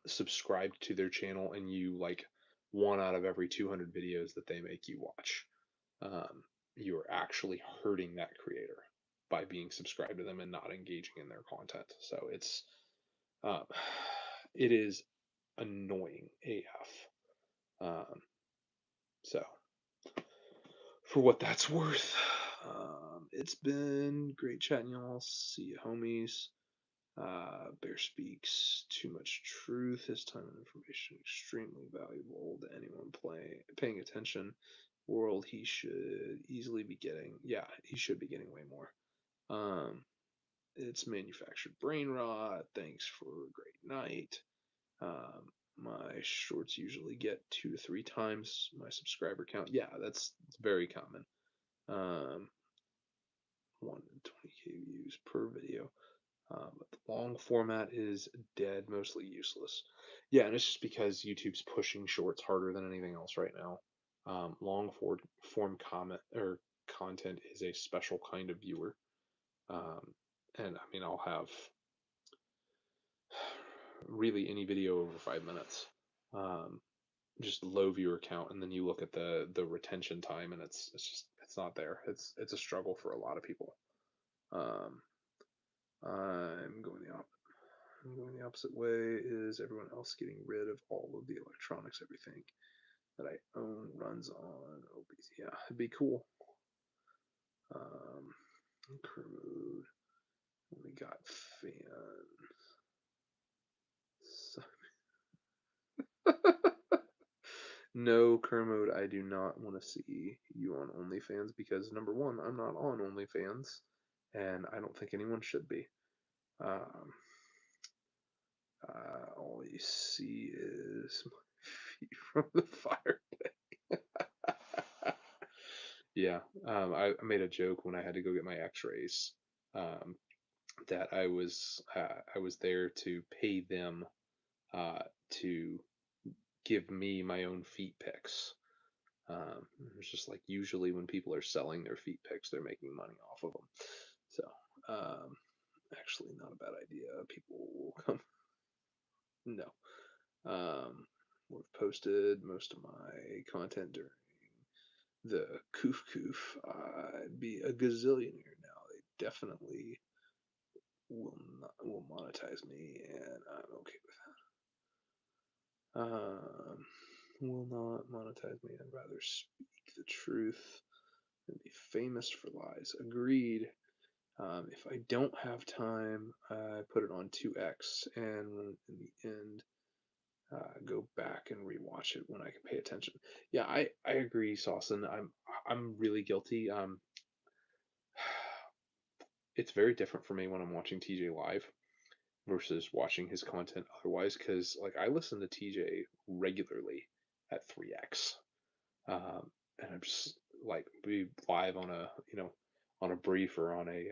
subscribed to their channel and you like one out of every 200 videos that they make you watch, you are actually hurting that creator by being subscribed to them and not engaging in their content. So um, it is annoying AF. So for what that's worth, it's been great chatting y'all. See you, homies. Bear speaks too much truth. His time and information extremely valuable to anyone paying attention. World, he should easily be getting. Yeah, he should be getting way more. It's manufactured brain rot. Thanks for a great night. My shorts usually get 2 to 3 times my subscriber count. Yeah, that's very common. 1 to 20K views per video. But the long format is dead, mostly useless. Yeah, and it's just because YouTube's pushing shorts harder than anything else right now. Long form comment or content is a special kind of viewer. And I mean, I'll have really any video over 5 minutes, just low viewer count, and then you look at the retention time, and it's not there. It's a struggle for a lot of people. Um, I'm going the opposite way. Is everyone else getting rid of all of the electronics? Everything that I own runs on OBS. Yeah, it'd be cool. Career mode. We got fan. No, Kermode, I do not want to see you on OnlyFans because number one, I'm not on OnlyFans, and I don't think anyone should be. Um, all you see is my feet from the fire pit. Yeah, I made a joke when I had to go get my X-rays, um, that I was there to pay them to give me my own feet pics. It's just like usually when people are selling their feet pics, they're making money off of them. So, actually, not a bad idea. People will come. No. We've posted most of my content during the Koof Koof. I'd be a gazillionaire now. They definitely will monetize me, and I'm okay with that. Will not monetize me. I'd rather speak the truth. and be famous for lies. Agreed. If I don't have time, I put it on 2x, and in the end, go back and rewatch it when I can pay attention. Yeah, I agree, Sawson. I'm really guilty. It's very different for me when I'm watching TJ live versus watching his content otherwise, because like I listen to TJ regularly at 3x, and I'm just like be live on a on a brief or on a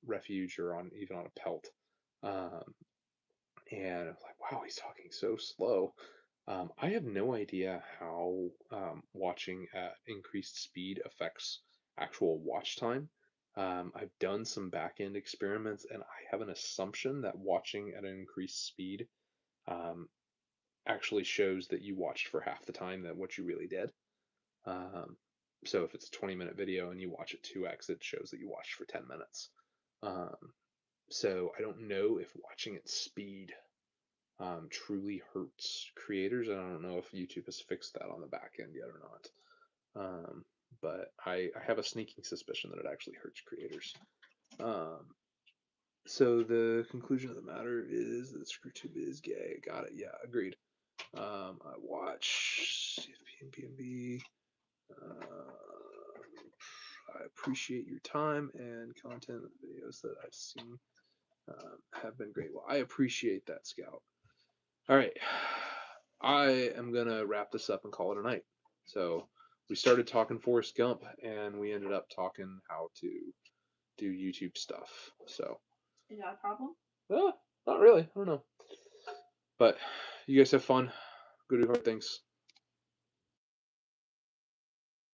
refuge or on even on a pelt, um, and I'm like, wow, he's talking so slow. I have no idea how watching at increased speed affects actual watch time. I've done some back end experiments, and I have an assumption that watching at an increased speed um, actually shows that you watched for half the time that what you really did. Um, so if it's a 20-minute video and you watch it 2x, it shows that you watched for 10 minutes. Um, so I don't know if watching at speed truly hurts creators. And I don't know if YouTube has fixed that on the back end yet or not. But I have a sneaking suspicion that it actually hurts creators. Um, so the conclusion of the matter is that ScrewTube is gay. Got it. Yeah, agreed. I watch CFP I appreciate your time and content. The videos that I've seen have been great. Well, I appreciate that, Scout. All right. I am going to wrap this up and call it a night. So we started talking Forrest Gump, and we ended up talking how to do YouTube stuff. So. Is that a problem? Not really. I don't know. But you guys have fun. Go do hard things.